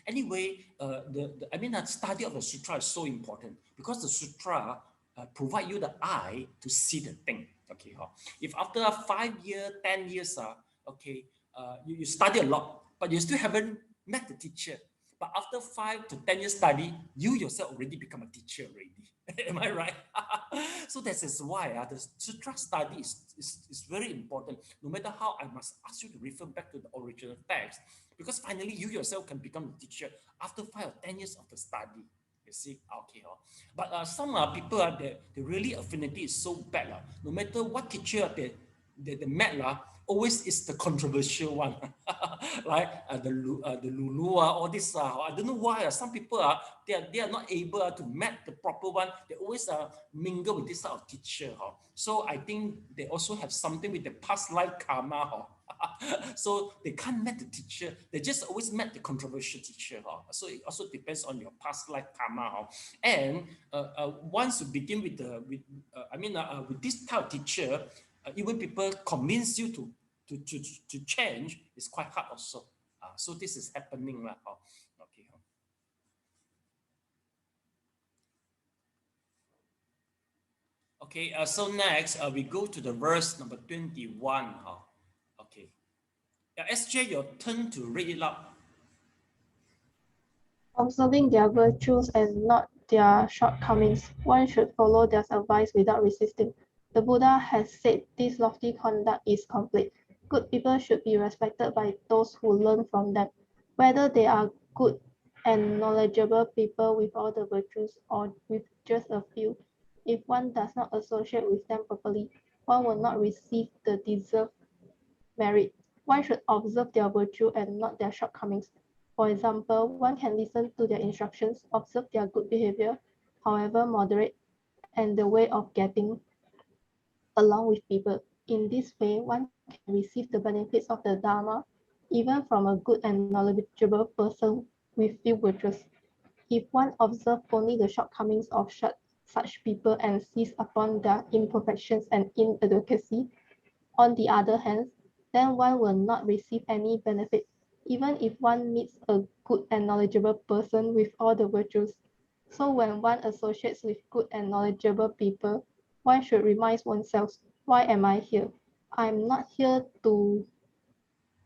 anyway. The study of the sutra is so important because the sutra provide you the eye to see the thing. Okay, if after 5 years, 10 years, you study a lot, but you still haven't met the teacher. But after 5 to 10 years study, you yourself already become a teacher already. Am I right? So that is why the sutra study is very important. No matter how, I must ask you to refer back to the original text, because finally you yourself can become a teacher after 5 or 10 years of the study. You see, okay. But some people they really affinity is so bad. No matter what teacher they met, always is the controversial one, like the Lulu, all this. I don't know why some people they are not able to meet the proper one. They always mingle with this type of teacher. So I think they also have something with the past life karma. So they can't meet the teacher. They just always met the controversial teacher. So it also depends on your past life karma. And once you begin with with this type of teacher, even people convince you to change is quite hard also. So this is happening lah. Okay. Okay, so next we go to the verse number 21. Okay. SJ, your turn to read it out. Observing their virtues and not their shortcomings, one should follow their advice without resisting. The Buddha has said this lofty conduct is complete. Good people should be respected by those who learn from them, whether they are good and knowledgeable people with all the virtues or with just a few. If one does not associate with them properly, one will not receive the deserved merit. One should observe their virtue and not their shortcomings. For example, one can listen to their instructions, observe their good behavior, however moderate, and the way of getting along with people. In this way, one can receive the benefits of the Dharma, even from a good and knowledgeable person with few virtues. If one observes only the shortcomings of such people and sees upon their imperfections and inadequacy, on the other hand, then one will not receive any benefit, even if one meets a good and knowledgeable person with all the virtues. So when one associates with good and knowledgeable people, one should remind oneself, why am I here? I'm not here to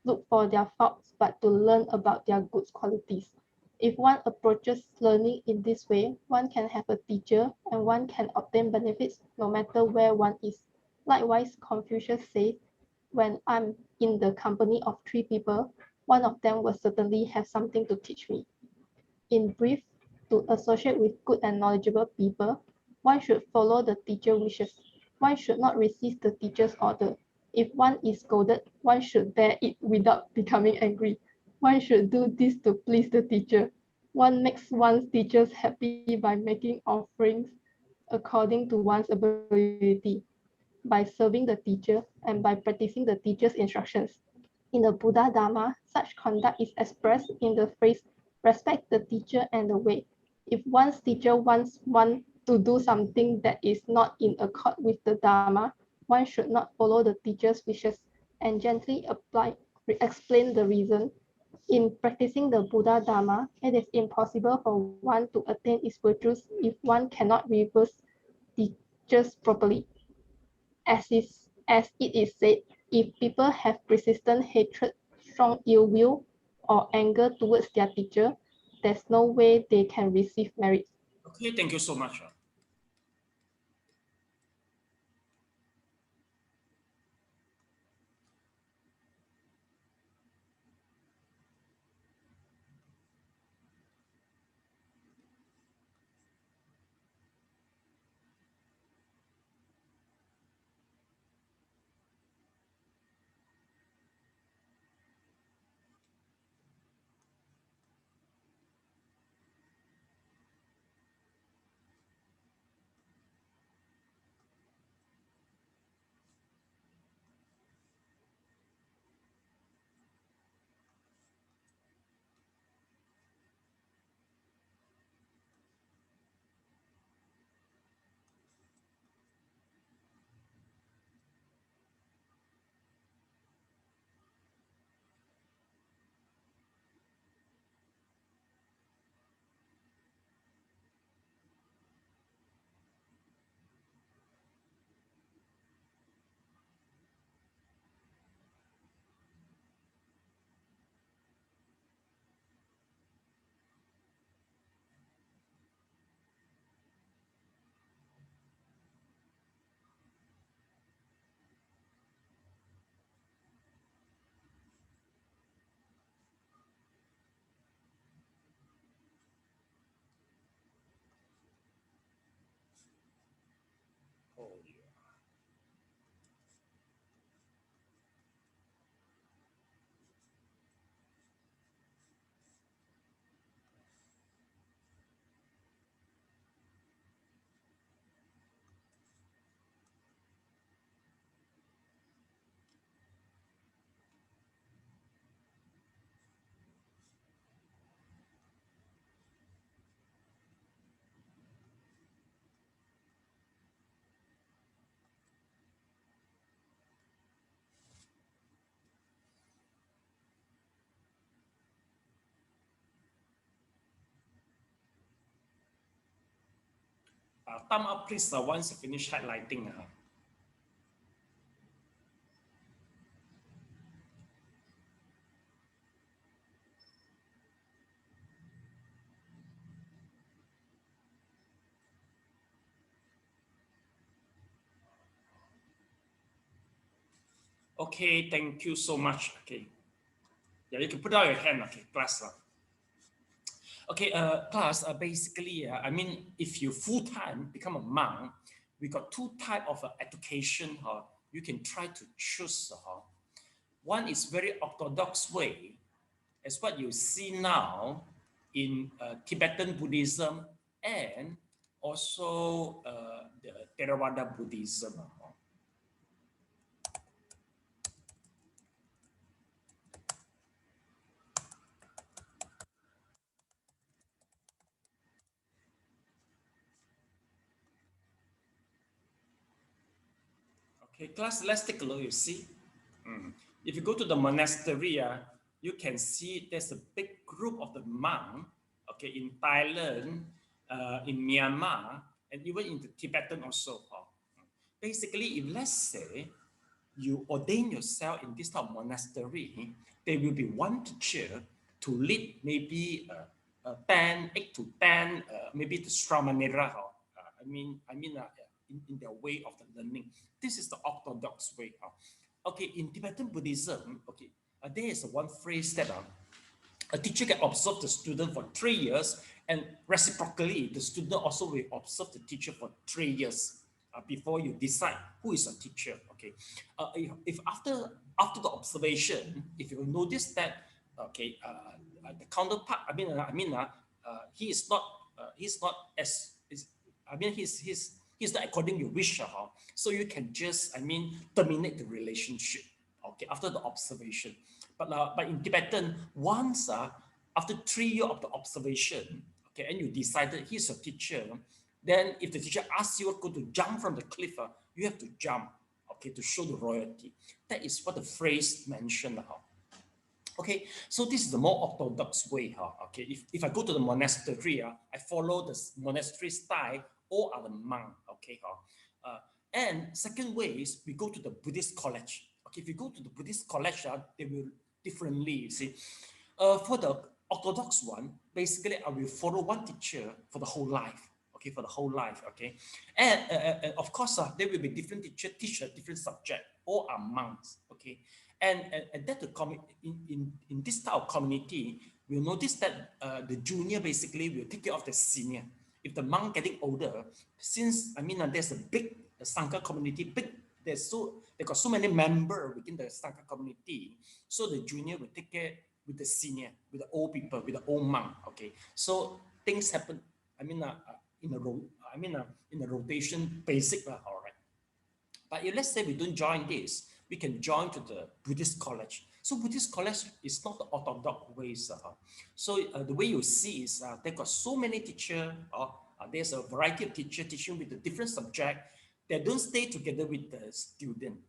look for their faults, but to learn about their good qualities. If one approaches learning in this way, one can have a teacher and one can obtain benefits no matter where one is. Likewise, Confucius says, when I'm in the company of 3 people, one of them will certainly have something to teach me. In brief, to associate with good and knowledgeable people, one should follow the teacher's wishes. One should not resist the teacher's order. If one is scolded, one should bear it without becoming angry. One should do this to please the teacher. One makes one's teachers happy by making offerings according to one's ability, by serving the teacher, and by practicing the teacher's instructions. In the Buddha Dharma, such conduct is expressed in the phrase, respect the teacher and the way. If one's teacher wants one to do something that is not in accord with the Dharma, one should not follow the teacher's wishes and gently explain the reason. In practicing the Buddha Dharma, it is impossible for one to attain its virtues if one cannot reverse teachers properly. As it is said, if people have persistent hatred, strong ill will, or anger towards their teacher, there's no way they can receive merit. Okay, thank you so much. thumb up, please, once you finish highlighting. Okay, thank you so much. Okay. Yeah, you can put out your hand, okay, class. Okay, class, basically, I mean, if you full-time become a monk, we got two types of education you can try to choose. One is very orthodox way, as what you see now in Tibetan Buddhism and also the Theravada Buddhism. Okay, class, let's take a look, you see. If you go to the monastery, you can see there's a big group of the monks, okay, in Thailand, in Myanmar, and even in the Tibetan also. Basically, if let's say you ordain yourself in this type of monastery, there will be one teacher to lead maybe 8 to 10, maybe the śrāmaṇera, in their way of the learning. This is the orthodox way. Okay, in Tibetan Buddhism, okay, there is one phrase that a teacher can observe the student for 3 years, and reciprocally, the student also will observe the teacher for 3 years before you decide who is a teacher. Okay, if after the observation, if you notice that, okay, the counterpart, he's not according to your wish, so you can just, terminate the relationship, okay, after the observation. But in Tibetan, once after 3 years of the observation, okay, and you decided he's a teacher, then if the teacher asks you to jump from the cliff, you have to jump, okay, to show the royalty. That is what the phrase mentioned. Okay, so this is the more orthodox way. Okay, if I go to the monastery, I follow the monastery style. All are the monk. Okay, and second way is we go to the Buddhist college. Okay, if you go to the Buddhist college, they will differently. You see, for the orthodox one, basically I will follow one teacher for the whole life. Okay, for the whole life. Okay, and of course, there will be different teacher teach a different subject. All are monks. Okay, and that in this type of community, we'll notice that the junior basically will take care of the senior. If the monk getting older, since there's a big Sangha community, they got so many members within the Sangha community, so the junior will take care with the senior, with the old people, with the old monk. Okay, so things happen. In a rotation basic, all right. But if let's say we don't join this, we can join to the Buddhist college. So Buddhist college is not the orthodox ways. So the way you see is they got so many teachers, there's a variety of teachers teaching with a different subject. They don't stay together with the student.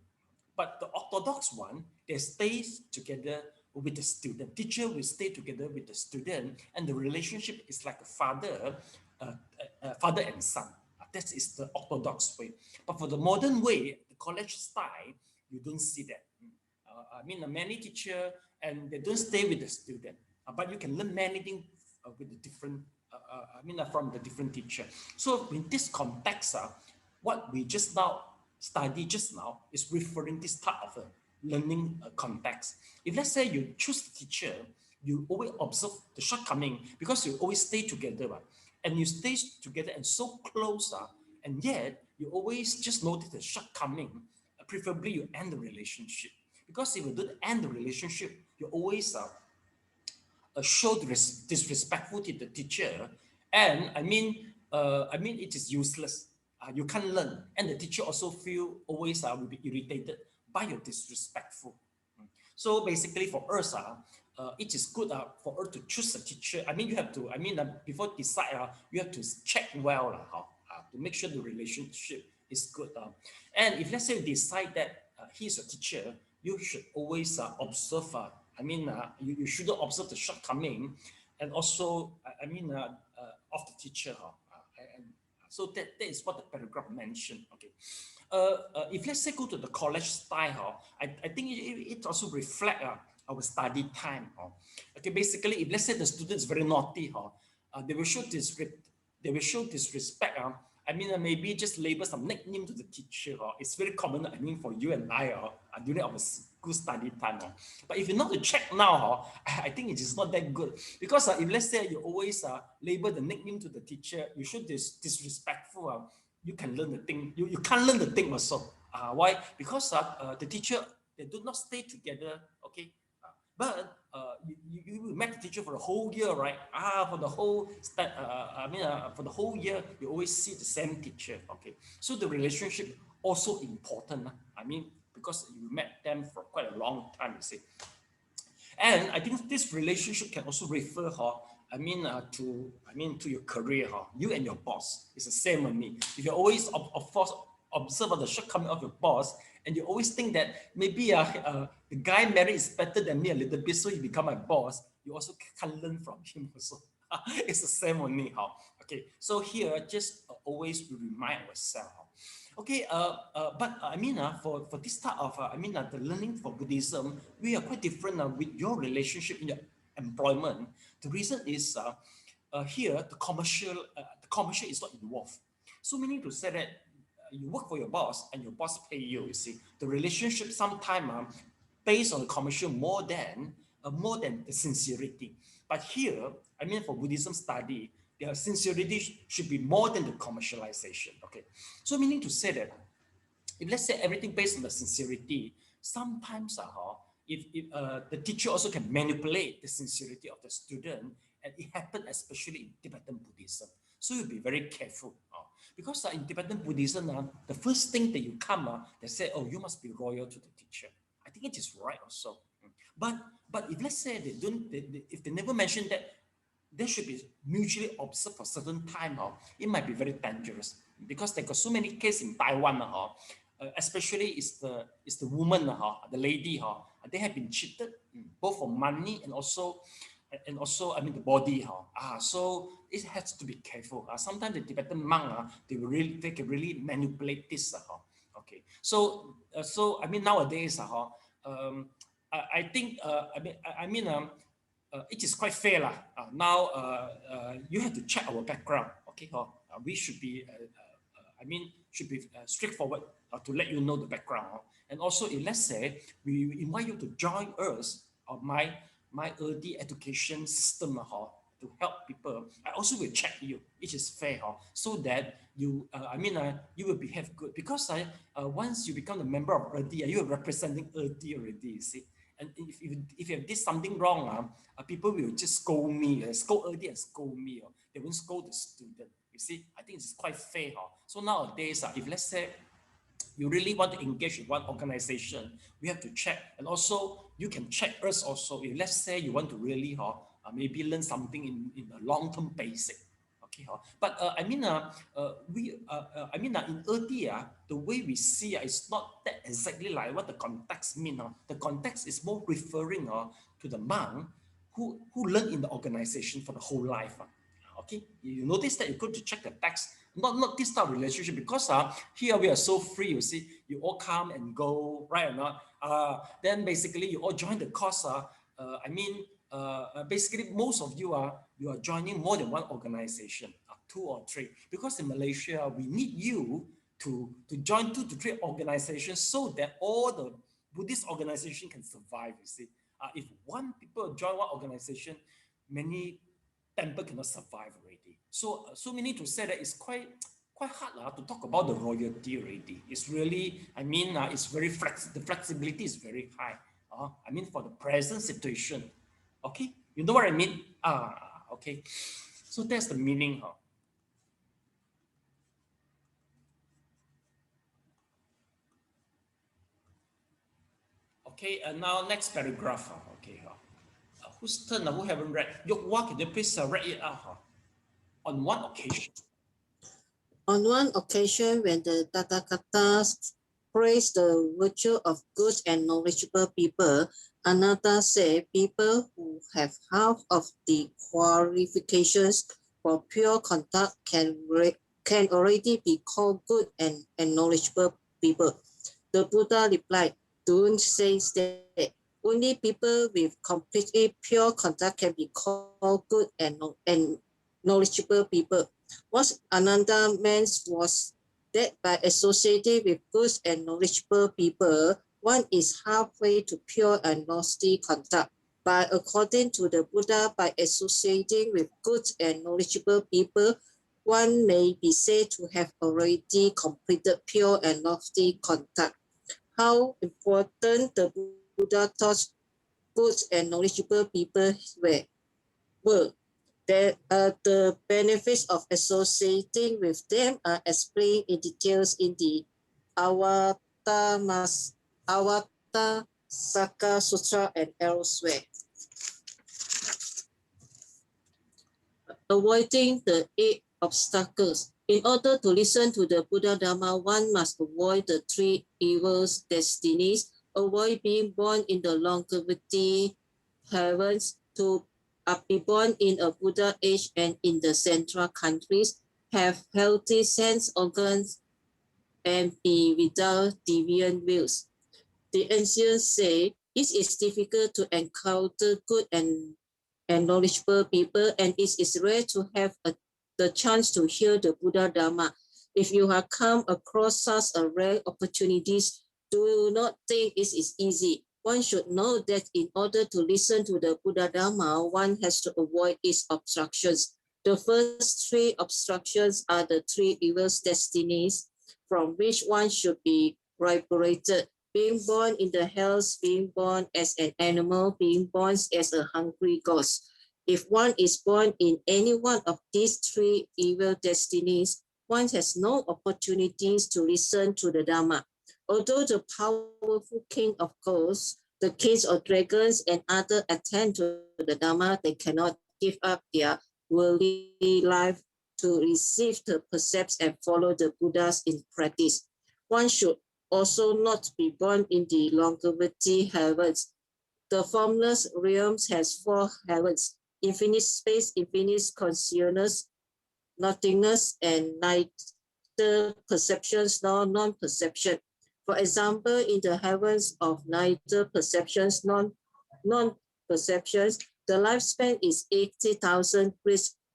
But the orthodox one, they stay together with the student. Teacher will stay together with the student, and the relationship is like a father and son. That is the orthodox way. But for the modern way, the college style, you don't see that. Many teachers, and they don't stay with the student, but you can learn many things with the different, from the different teacher. So in this context, what we just now study is referring this type of learning context. If let's say you choose the teacher, you always observe the shortcoming because you always stay together, right? And you stay together and so close, and yet you always just notice the shortcoming. Preferably you end the relationship, because if you don't end the relationship, you always show disrespectful to the teacher, and it is useless. You can't learn, and the teacher also feel always will be irritated by your disrespectful. So basically, for us, it is good for us to choose a teacher. You have to. Before decide, you have to check well to make sure the relationship is good. And if let's say you decide that he's a teacher, you should always observe. You shouldn't observe the shortcoming, and also of the teacher. And So that is what the paragraph mentioned. Okay. If let's say go to the college style, I think it also reflect our study time. Okay, basically, if let's say the student is very naughty, they will show disrespect. I mean, maybe just label some nickname to the teacher. It's very common, I mean, for you and I during our school study time. But if you not to check now, I think it is not that good. Because if let's say you always label the nickname to the teacher, you should disrespectful. You can learn the thing. You can't learn the thing also. Why? Because the teacher, they do not stay together. Okay. But you met the teacher for the whole year, right? For the whole for the whole year, you always see the same teacher. Okay, so the relationship also important. I mean, because you met them for quite a long time, you see. And I think this relationship can also refer, to your career, you and your boss. It's the same with me. If you always, of course, observe the shortcoming of your boss, and you always think that maybe the guy married is better than me a little bit, so he become my boss, you also can learn from him also. It's the same with me. Okay, so here, just always remind ourselves. Okay, but I mean, for this type of, the learning for Buddhism, we are quite different with your relationship in your employment. The reason is here, the commercial is not involved. So meaning to say that you work for your boss and your boss pay you, you see. The relationship sometimes based on the commercial more than the sincerity. But here, I mean, for Buddhism study, their sincerity should be more than the commercialization. Okay, so meaning to say that if let's say everything based on the sincerity, sometimes if the teacher also can manipulate the sincerity of the student, and it happens especially in Tibetan Buddhism. So you'll be very careful because in Tibetan Buddhism, the first thing that you come, they say, oh, you must be loyal to the teacher. I think it is right also. But if let's say they don't, if they never mention that, they should be mutually observed for certain time. It might be very dangerous because there are so many cases in Taiwan. Especially is the woman, the lady. They have been cheated both for money and also I mean the body. So it has to be careful. Sometimes the Tibetan monk, they can really manipulate this. Okay. So I mean nowadays, I think it is quite fair. Now you have to check our background. Okay. We should be straightforward to let you know the background. And also, if let's say we invite you to join us or my education system to help people, I also will check you. It is fair, so that you you will behave good. Because once you become a member of Erdi, you are representing Erdi already. You see. And if you have did something wrong, people will just scold me, scold Erdi and scold me. They won't scold the student. You see, I think it's quite fair. So nowadays, if let's say you really want to engage in one organization, we have to check. And also, you can check us also. If let's say you want to really maybe learn something in a long-term basis. Okay, but in Erdi, the way we see it's not that exactly like what the context mean. The context is more referring to the monk who learn in the organization for the whole life. Okay, you notice that you go to check the text, not this type of relationship, because here we are so free. You see, you all come and go, right or not? Then basically you all join the course. Basically most of you are joining more than one organization, 2 or 3, because in Malaysia we need you to join 2 to 3 organizations so that all the Buddhist organization can survive. You see, if one people join one organization, many temple cannot survive already. So meaning to say that it's quite hard to talk about the royalty already. It's really, it's very the flexibility is very high. For the present situation. Okay, you know what I mean? Okay. So that's the meaning. Okay, and now next paragraph. Okay. Whose turn? Who haven't read? Yok, can you please read it out? On one occasion. On one occasion, when the Tathagatas praised the virtue of good and knowledgeable people, another said, people who have half of the qualifications for pure conduct can can already be called good and knowledgeable people? The Buddha replied, don't say that. Only people with completely pure conduct can be called good and knowledgeable people. What Ananda meant was that by associating with good and knowledgeable people, one is halfway to pure and lofty conduct. But according to the Buddha, by associating with good and knowledgeable people, one may be said to have already completed pure and lofty conduct. How important the Buddha taught good and knowledgeable people were. The benefits of associating with them are explained in details in the Avatamsaka Sutra and elsewhere. Avoiding the 8 obstacles. In order to listen to the Buddha Dharma, one must avoid the 3 evil destinies, avoid being born in the longevity heavens, to be born in a Buddha age and in the central countries, have healthy sense organs, and be without deviant wills. The ancients say it is difficult to encounter good and knowledgeable people, and it is rare to have the chance to hear the Buddha Dharma. If you have come across such a rare opportunities, do not think it is easy. One should know that in order to listen to the Buddha Dharma, one has to avoid its obstructions. The first 3 obstructions are the 3 evil destinies from which one should be liberated. Being born in the hells, being born as an animal, being born as a hungry ghost. If one is born in any one of these 3 evil destinies, one has no opportunities to listen to the Dharma. Although the powerful king of ghosts, the kings of dragons, and others attend to the Dharma, they cannot give up their worldly life to receive the precepts and follow the Buddhas in practice. One should also not be born in the longevity heavens. The formless realms has 4 heavens: infinite space, infinite consciousness, nothingness, and neither perceptions nor non-perception. For example, in the heavens of neither perceptions nor non-perceptions, the lifespan is 80,000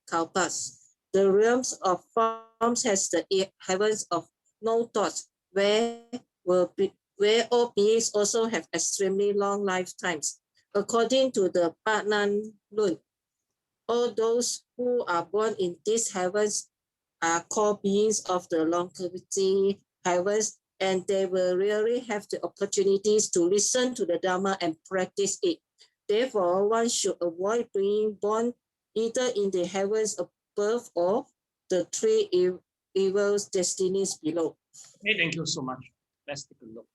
kalpas. The realms of forms has the heavens of no thought, where all beings also have extremely long lifetimes. According to the Patnan Lun, all those who are born in these heavens are called beings of the longevity heavens, and they will rarely have the opportunities to listen to the Dharma and practice it. Therefore, one should avoid being born either in the heavens above or the 3 evil destinies below. Okay, thank you so much. Let's take a look.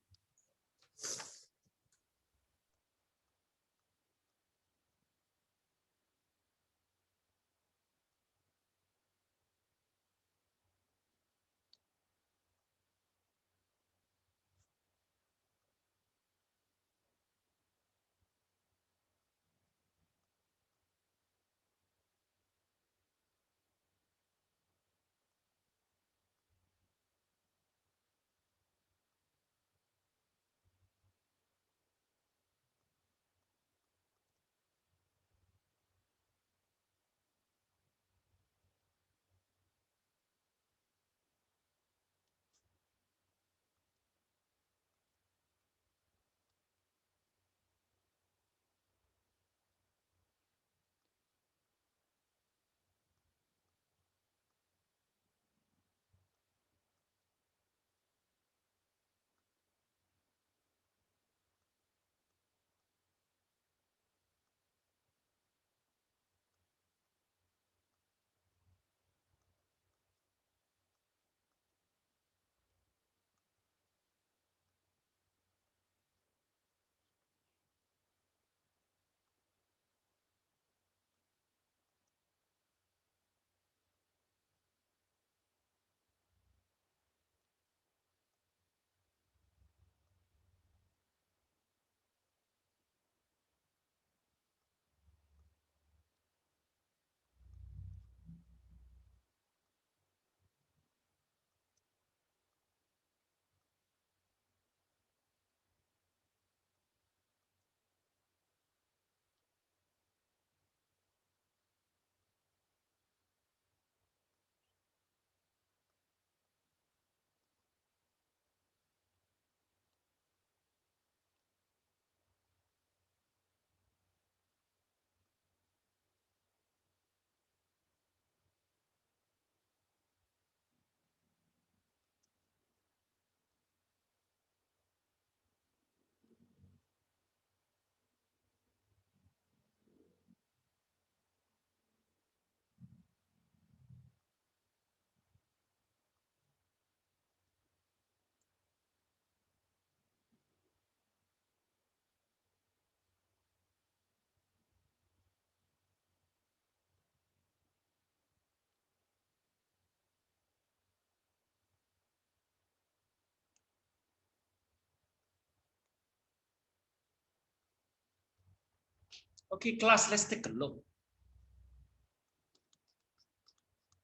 Okay, class, let's take a look.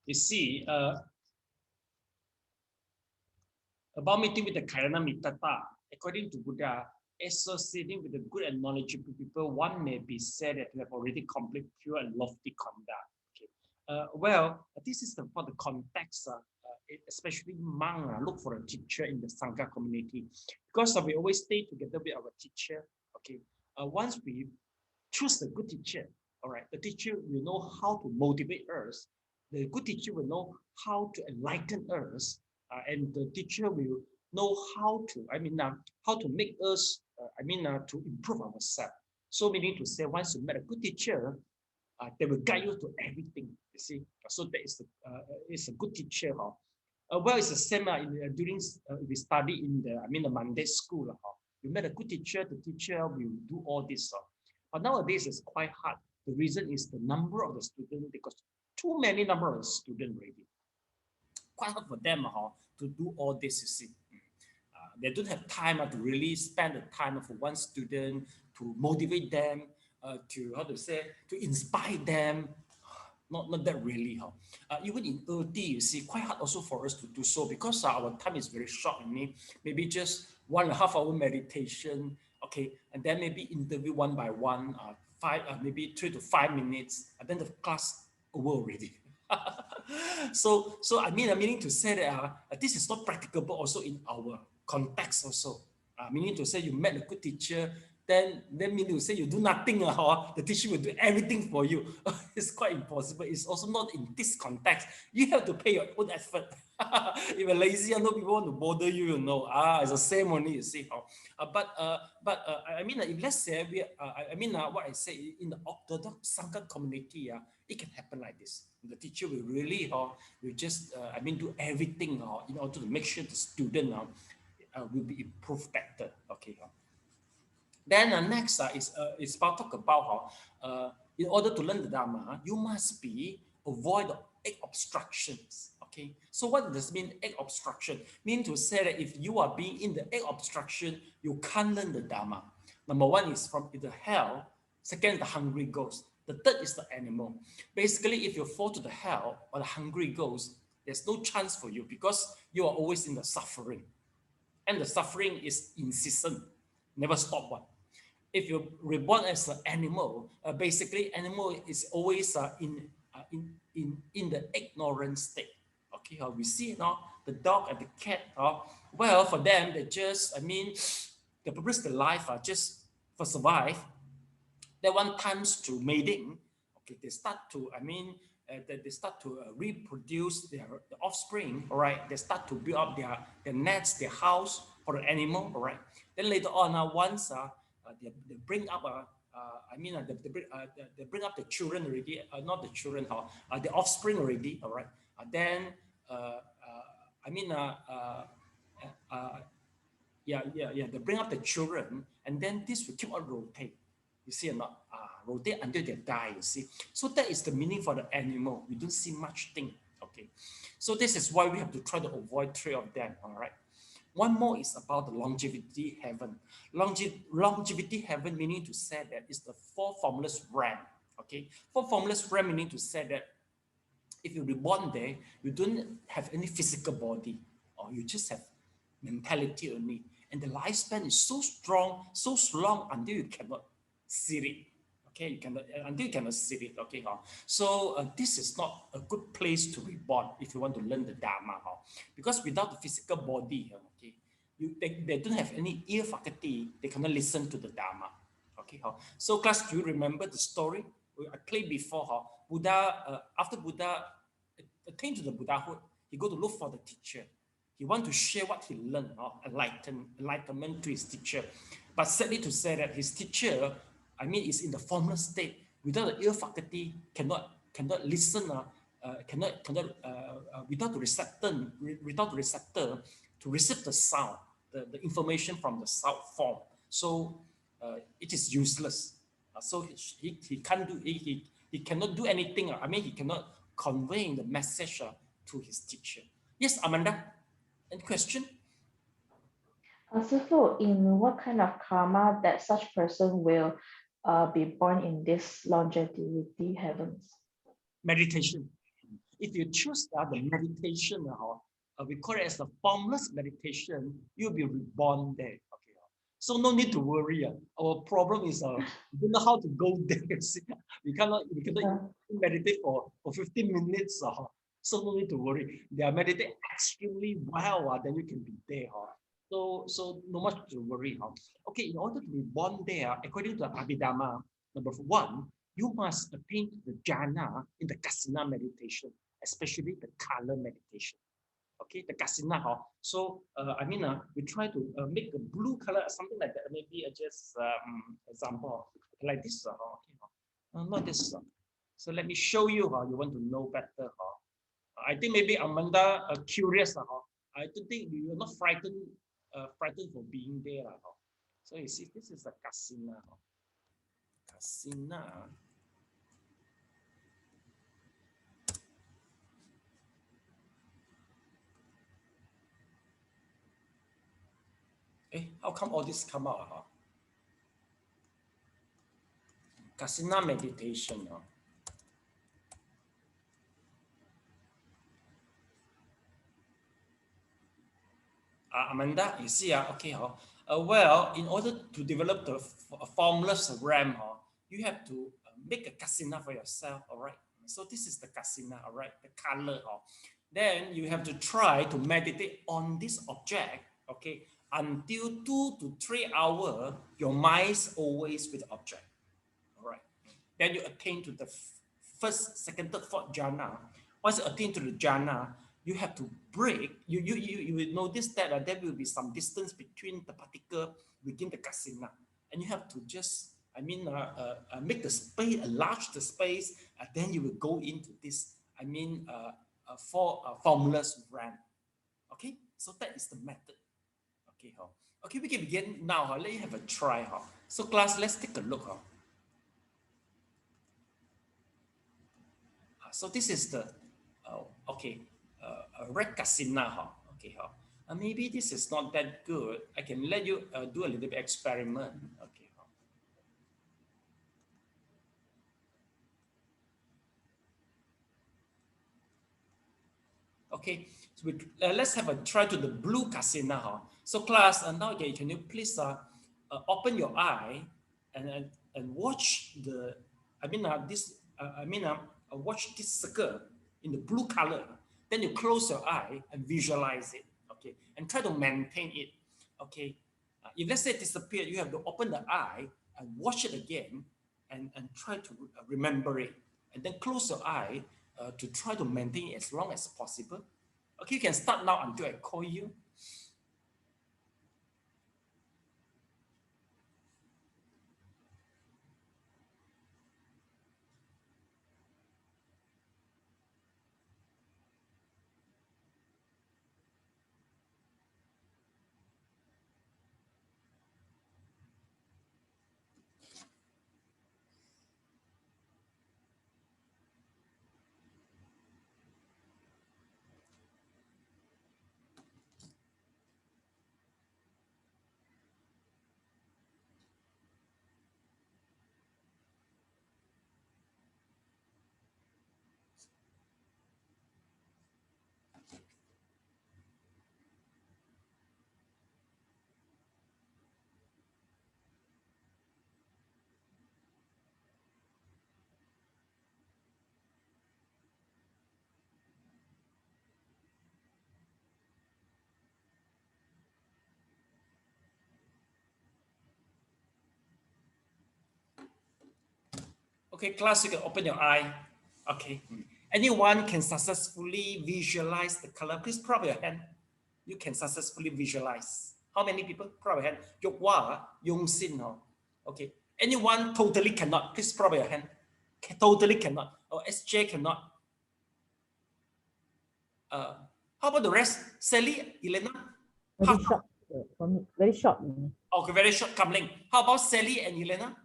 You see, about meeting with the Karana Mitata, according to Buddha, associating with the good and knowledgeable people, one may be said that you have already complete pure and lofty conduct. Okay. Well, this is for the context, especially monk look for a teacher in the Sangha community, because we always stay together with our teacher. Okay. Once we choose a good teacher, all right, the teacher will know how to motivate us. The good teacher will know how to enlighten us, and the teacher will know how to, how to make us, to improve ourselves. So meaning to say, once you met a good teacher, they will guide you to everything. You see, so that is a good teacher. Well, it's the same during we study in the Monday school. You met a good teacher, the teacher will do all this. But nowadays it's quite hard. The reason is the number of the students, because too many number of students already. Quite hard for them to do all this, you see. They don't have time to really spend the time for one student to motivate them, to inspire them. Not that really. Even in ERD, you see, quite hard also for us to do so, because our time is very short. Maybe just 1.5 hour meditation, okay, and then maybe interview one by one, maybe 3 to 5 minutes, and then the class over already. So I'm meaning to say that this is not practicable also in our context also. Meaning to say you met a good teacher, then meaning to say you do nothing, the teacher will do everything for you. It's quite impossible. It's also not in this context. You have to pay your own effort. If you're lazy, no people want to bother you, it's the same only, you see. If let's say what I say in the Orthodox Sangha community, it can happen like this. The teacher will really, will just, do everything in order to make sure the student will be improved better. Okay. Then next is talk about in order to learn the Dharma, you must avoid the 8 obstructions. Okay, so what does mean 8 obstruction? Mean to say that if you are being in the 8 obstruction, you can't learn the Dharma. Number 1 is from the hell. Second, the hungry ghost. The third is the animal. Basically, if you fall to the hell or the hungry ghost, there's no chance for you, because you are always in the suffering, and the suffering is incessant, never stop one. If you're reborn as an animal, basically animal is always in the ignorant state. Okay, we see now the dog and the cat. Well, for them, they just, the purpose of their life just for survive. They want times to mating. Okay, they start to, they start to reproduce their offspring. All right, they start to build up their nets, their house for the animal. All right, then later on, once they bring up they bring up the children already, not the children, the offspring already. All right, then they bring up the children, and then this will keep on rotate. You see or not? Rotate until they die, you see. So that is the meaning for the animal. We don't see much thing. Okay, so this is why we have to try to avoid 3 of them. All right. One more is about the longevity heaven. Longevity heaven meaning to say that is the 4 formless realm. Okay, 4 formless realm meaning to say that if you reborn there, you don't have any physical body, or you just have mentality only, and the lifespan is so strong, so long until you cannot see it. Okay, until you cannot see it. Okay, so this is not a good place to reborn if you want to learn the Dharma, because without the physical body, okay, they don't have any ear faculty, they cannot listen to the Dharma. Okay, so class, do you remember the story I played before? Buddha, after Buddha attained to the Buddhahood, he go to look for the teacher. He want to share what he learned, enlightenment to his teacher. But sadly to say that his teacher, is in the formless state, without the ear faculty, cannot listen, without the receptor to receive the sound, the information from the sound form. So it is useless. So he can't do he cannot do anything. He cannot convey the message to his teacher. Yes, Amanda, any question? So in what kind of karma that such person will be born in this longevity heavens? Meditation. If you choose the meditation, we call it as a formless meditation, you'll be reborn there. Okay. So no need to worry. Our problem is we don't know how to go there. See? We cannot meditate for 15 minutes. So no need to worry. They are meditating extremely well, then you can be there. So no much to worry. Okay, in order to be born there, according to Abhidhamma, number 1, you must attain to the jhana in the kasina meditation, especially the color meditation. Okay, the kasina. So we try to make the blue color, something like that. Maybe just example like this. Not this. So let me show you how you want to know better. I think maybe Amanda curious. I don't think you're not frightened for being there. So you see, this is the kasina. Kasina. How come all this come out? Kasina meditation. Amanda, you see, okay. Well, in order to develop the formless RAM, you have to make a kasina for yourself, all right? So this is the kasina, all right? The color. Then you have to try to meditate on this object, okay? Until 2 to 3 hours, your mind's always with the object, all right? Then you attain to the first, second, third, fourth jhana. Once you attain to the jhana, you have to break. You will notice that there will be some distance between the particle within the kasina, and you have to just make the space, enlarge the space, and then you will go into this formless RAM. Okay, so that is the method. Okay, okay, we can begin now. Let you have a try. So class, let's take a look. So this is the red kasina. Okay, maybe this is not that good. I can let you do a little bit experiment. Okay. Okay, so let's have a try to the blue kasina. So class, now can you please open your eye and watch the watch this circle in the blue color. Then you close your eye and visualize it. Okay, and try to maintain it. Okay, if let's say it disappeared, you have to open the eye and watch it again and try to remember it, and then close your eye to try to maintain it as long as possible. Okay, you can start now until I call you. Okay, class, you can open your eye. Okay. Anyone can successfully visualize the color? Please put up your hand. You can successfully visualize. How many people? Put up your hand. Yokwa, Yongsin. Okay. Anyone totally cannot? Please put up your hand. Totally cannot. Or SJ cannot. How about the rest? Sally, Elena? Very short for me. Very short. Okay, very short, Kamling. How about Sally and Elena?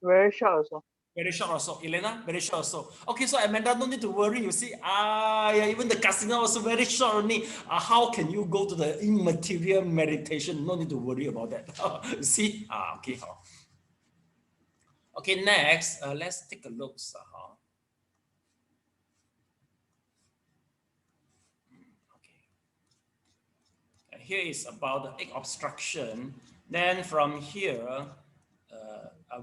Very short also. Very short also. Elena, very short also. Okay, so Amanda, no need to worry. You see, yeah, even the casino also very short only. How can you go to the immaterial meditation? No need to worry about that. You see, okay. Okay, next, let's take a look. Okay. Here is about the egg obstruction. Then from here,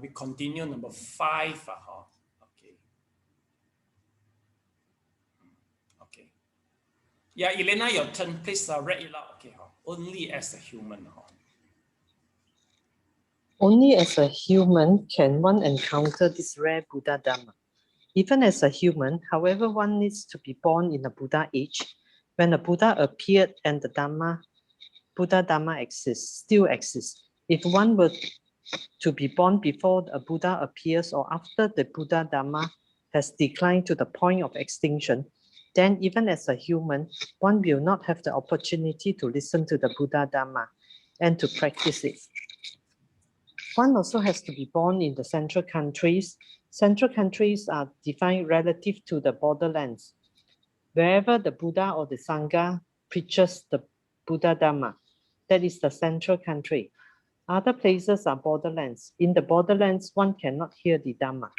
we continue number 5. Okay. Okay. Yeah, Elena, your turn. Please read it out. Okay. Only as a human. Only as a human can one encounter this rare Buddha Dharma. Even as a human, however, one needs to be born in the Buddha age, when the Buddha appeared and the Buddha Dharma still exists. If one were to be born before a Buddha appears or after the Buddha Dharma has declined to the point of extinction, then even as a human, one will not have the opportunity to listen to the Buddha Dharma and to practice it. One also has to be born in the central countries. Central countries are defined relative to the borderlands. Wherever the Buddha or the Sangha preaches the Buddha Dharma, that is the central country. Other places are borderlands. In the borderlands, one cannot hear the Dharma.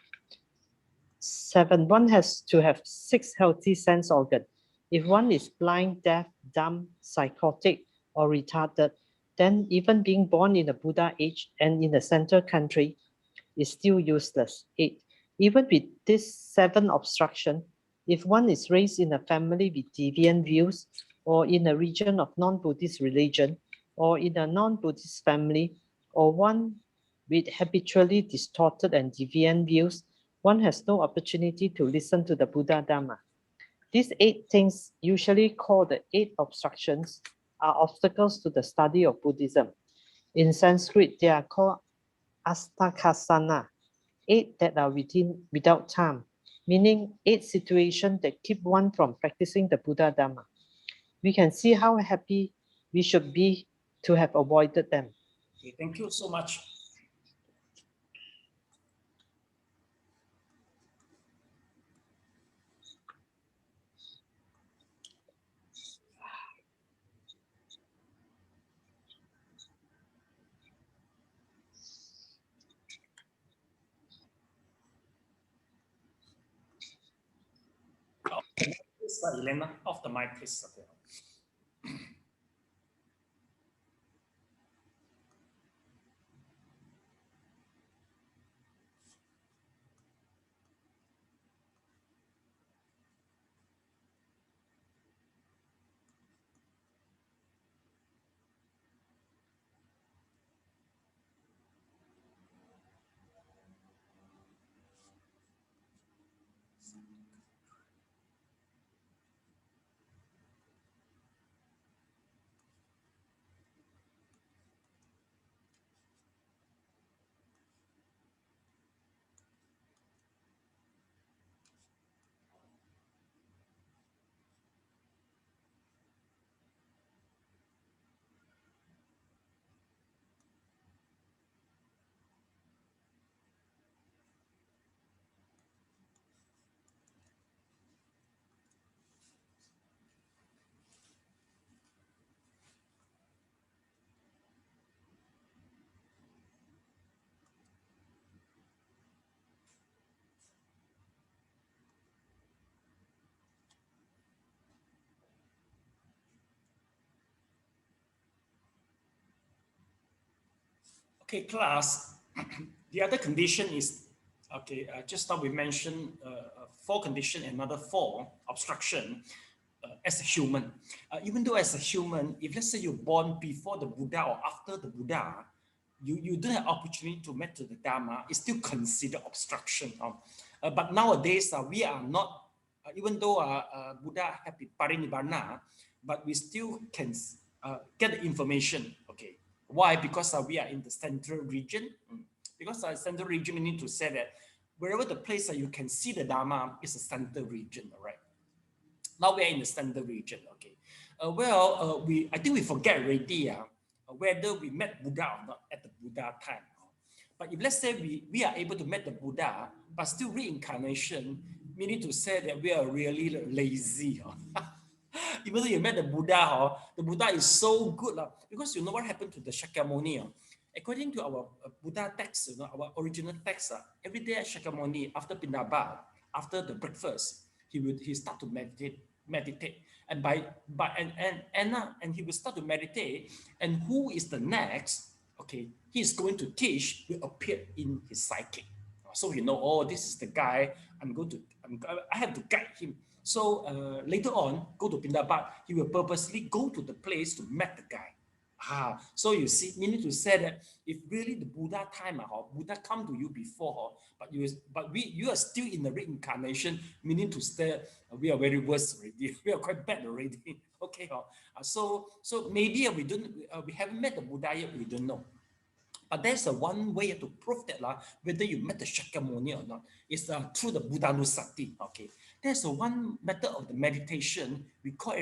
7, one has to have 6 healthy sense organs. If one is blind, deaf, dumb, psychotic, or retarded, then even being born in the Buddha age and in the central country is still useless. 8, even with this 7 obstruction, if one is raised in a family with deviant views, or in a region of non-Buddhist religion, or in a non-Buddhist family, or one with habitually distorted and deviant views, one has no opportunity to listen to the Buddha Dharma. These 8 things, usually called the 8 obstructions, are obstacles to the study of Buddhism. In Sanskrit, they are called astakasana, 8 that are without time, meaning 8 situations that keep one from practicing the Buddha Dharma. We can see how happy we should be to have avoided them. Okay, thank you so much. Please, Elena, off the mic, please. Okay. Okay, class. The other condition is, okay, just now we mentioned 4 conditions, another 4 obstruction as a human. Even though as a human, if let's say you're born before the Buddha or after the Buddha, you don't have opportunity to meet to the Dharma, it's still considered obstruction. But nowadays, we are not, even though Buddha have parinibbana, but we still can get the information, okay. Why? Because we are in the central region. Because central region, we need to say that wherever the place that you can see the Dharma is a central region, all right? Now we are in the central region, okay. I think we forget already whether we met Buddha or not at the Buddha time. But if let's say we are able to meet the Buddha, but still reincarnation, meaning to say that we are really lazy. Even though you met the Buddha is so good. Because you know what happened to the Shakyamuni. According to our Buddha text, our original text, every day at Shakyamuni, after Pindabat, after the breakfast, he start to meditate. And and he will start to meditate. And who is the next? Okay, he is going to teach will appear in his psychic. So you know, oh, this is the guy. I have to guide him. So later on, go to Pindabat, he will purposely go to the place to meet the guy. So you see, meaning to say that if really the Buddha time, Buddha come to you before, but you are still in the reincarnation, meaning to say we are very worse already. We are quite bad already. Okay, so maybe we haven't met the Buddha yet. We don't know. But there's one way to prove that whether you met the Shakyamuni or not is through the Buddhanussati. Okay, there's one method of the meditation. We call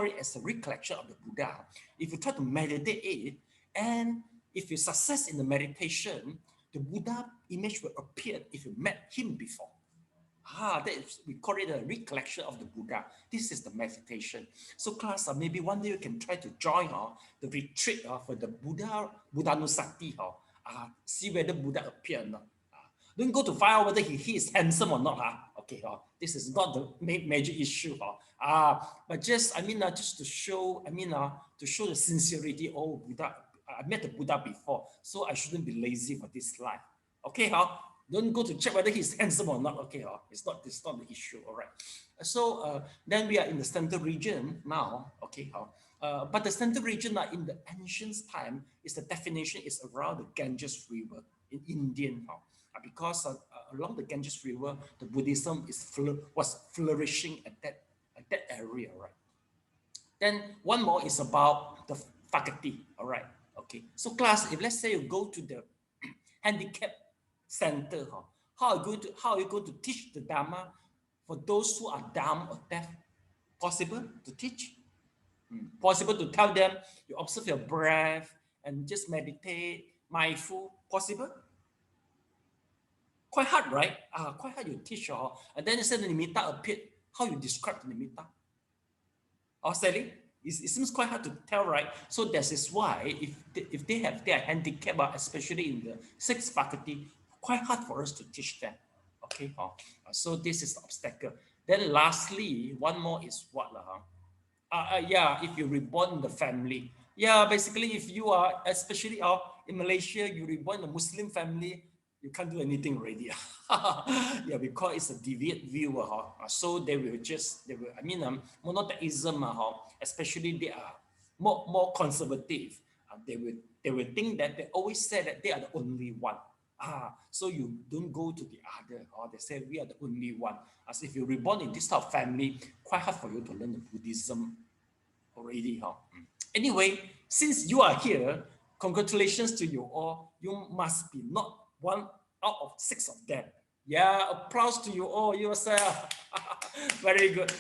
it as a recollection of the Buddha. If you try to meditate it, and if you success in the meditation, the Buddha image will appear if you met him before. We call it a recollection of the Buddha. This is the meditation. So class, maybe one day you can try to join the retreat for the Buddhanussati. See whether Buddha appear or not. Don't go to find out whether he is handsome or not. Okay, this is not the major issue. But just just to show, to show the sincerity. Oh, Buddha, I met the Buddha before, so I shouldn't be lazy for this life. Okay, don't go to check whether he's handsome or not. Okay, it's not the issue. All right. So then we are in the central region now. Okay, but the central region in the ancient time is the definition is around the Ganges River in Indian. Because along the Ganges River, the Buddhism was flourishing at that area. Right. Then one more is about the faculty. All right. Okay. So class, if let's say you go to the handicap center, how are you going to teach the Dharma for those who are dumb or deaf? Possible to teach? Possible to tell them you observe your breath and just meditate, mindful? Possible? Quite hard, right? Quite hard you teach. And then you say the nimitta appeared. How you describe the nimitta? Sally? It seems quite hard to tell, right? So this is why if they are handicapped, especially in the sixth faculty, quite hard for us to teach them. Okay, so this is the obstacle. Then lastly, one more is what? If you're reborn in the family. Yeah, basically if you are, especially in Malaysia, you reborn in a Muslim family, you can't do anything already. Yeah, because it's a deviant view. So they will, monotheism, especially they are more conservative. They will think that they always say that they are the only one. So you don't go to the other, or they say we are the only one. As if you're reborn in this type of family, quite hard for you to learn the Buddhism already. Anyway, since you are here, congratulations to you all. You must be not one out of 6 of them. Yeah, applause to you all yourself. Very good.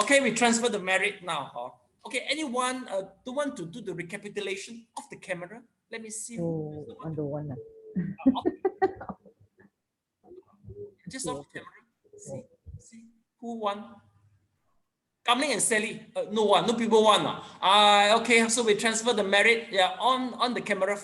Okay, we transfer the merit now. Okay, anyone don't want to do the recapitulation of the camera? Let me see. On the one. Just off the camera. See who won. Kamling and Sally. No people won. Okay, so we transfer the merit. Yeah, on the camera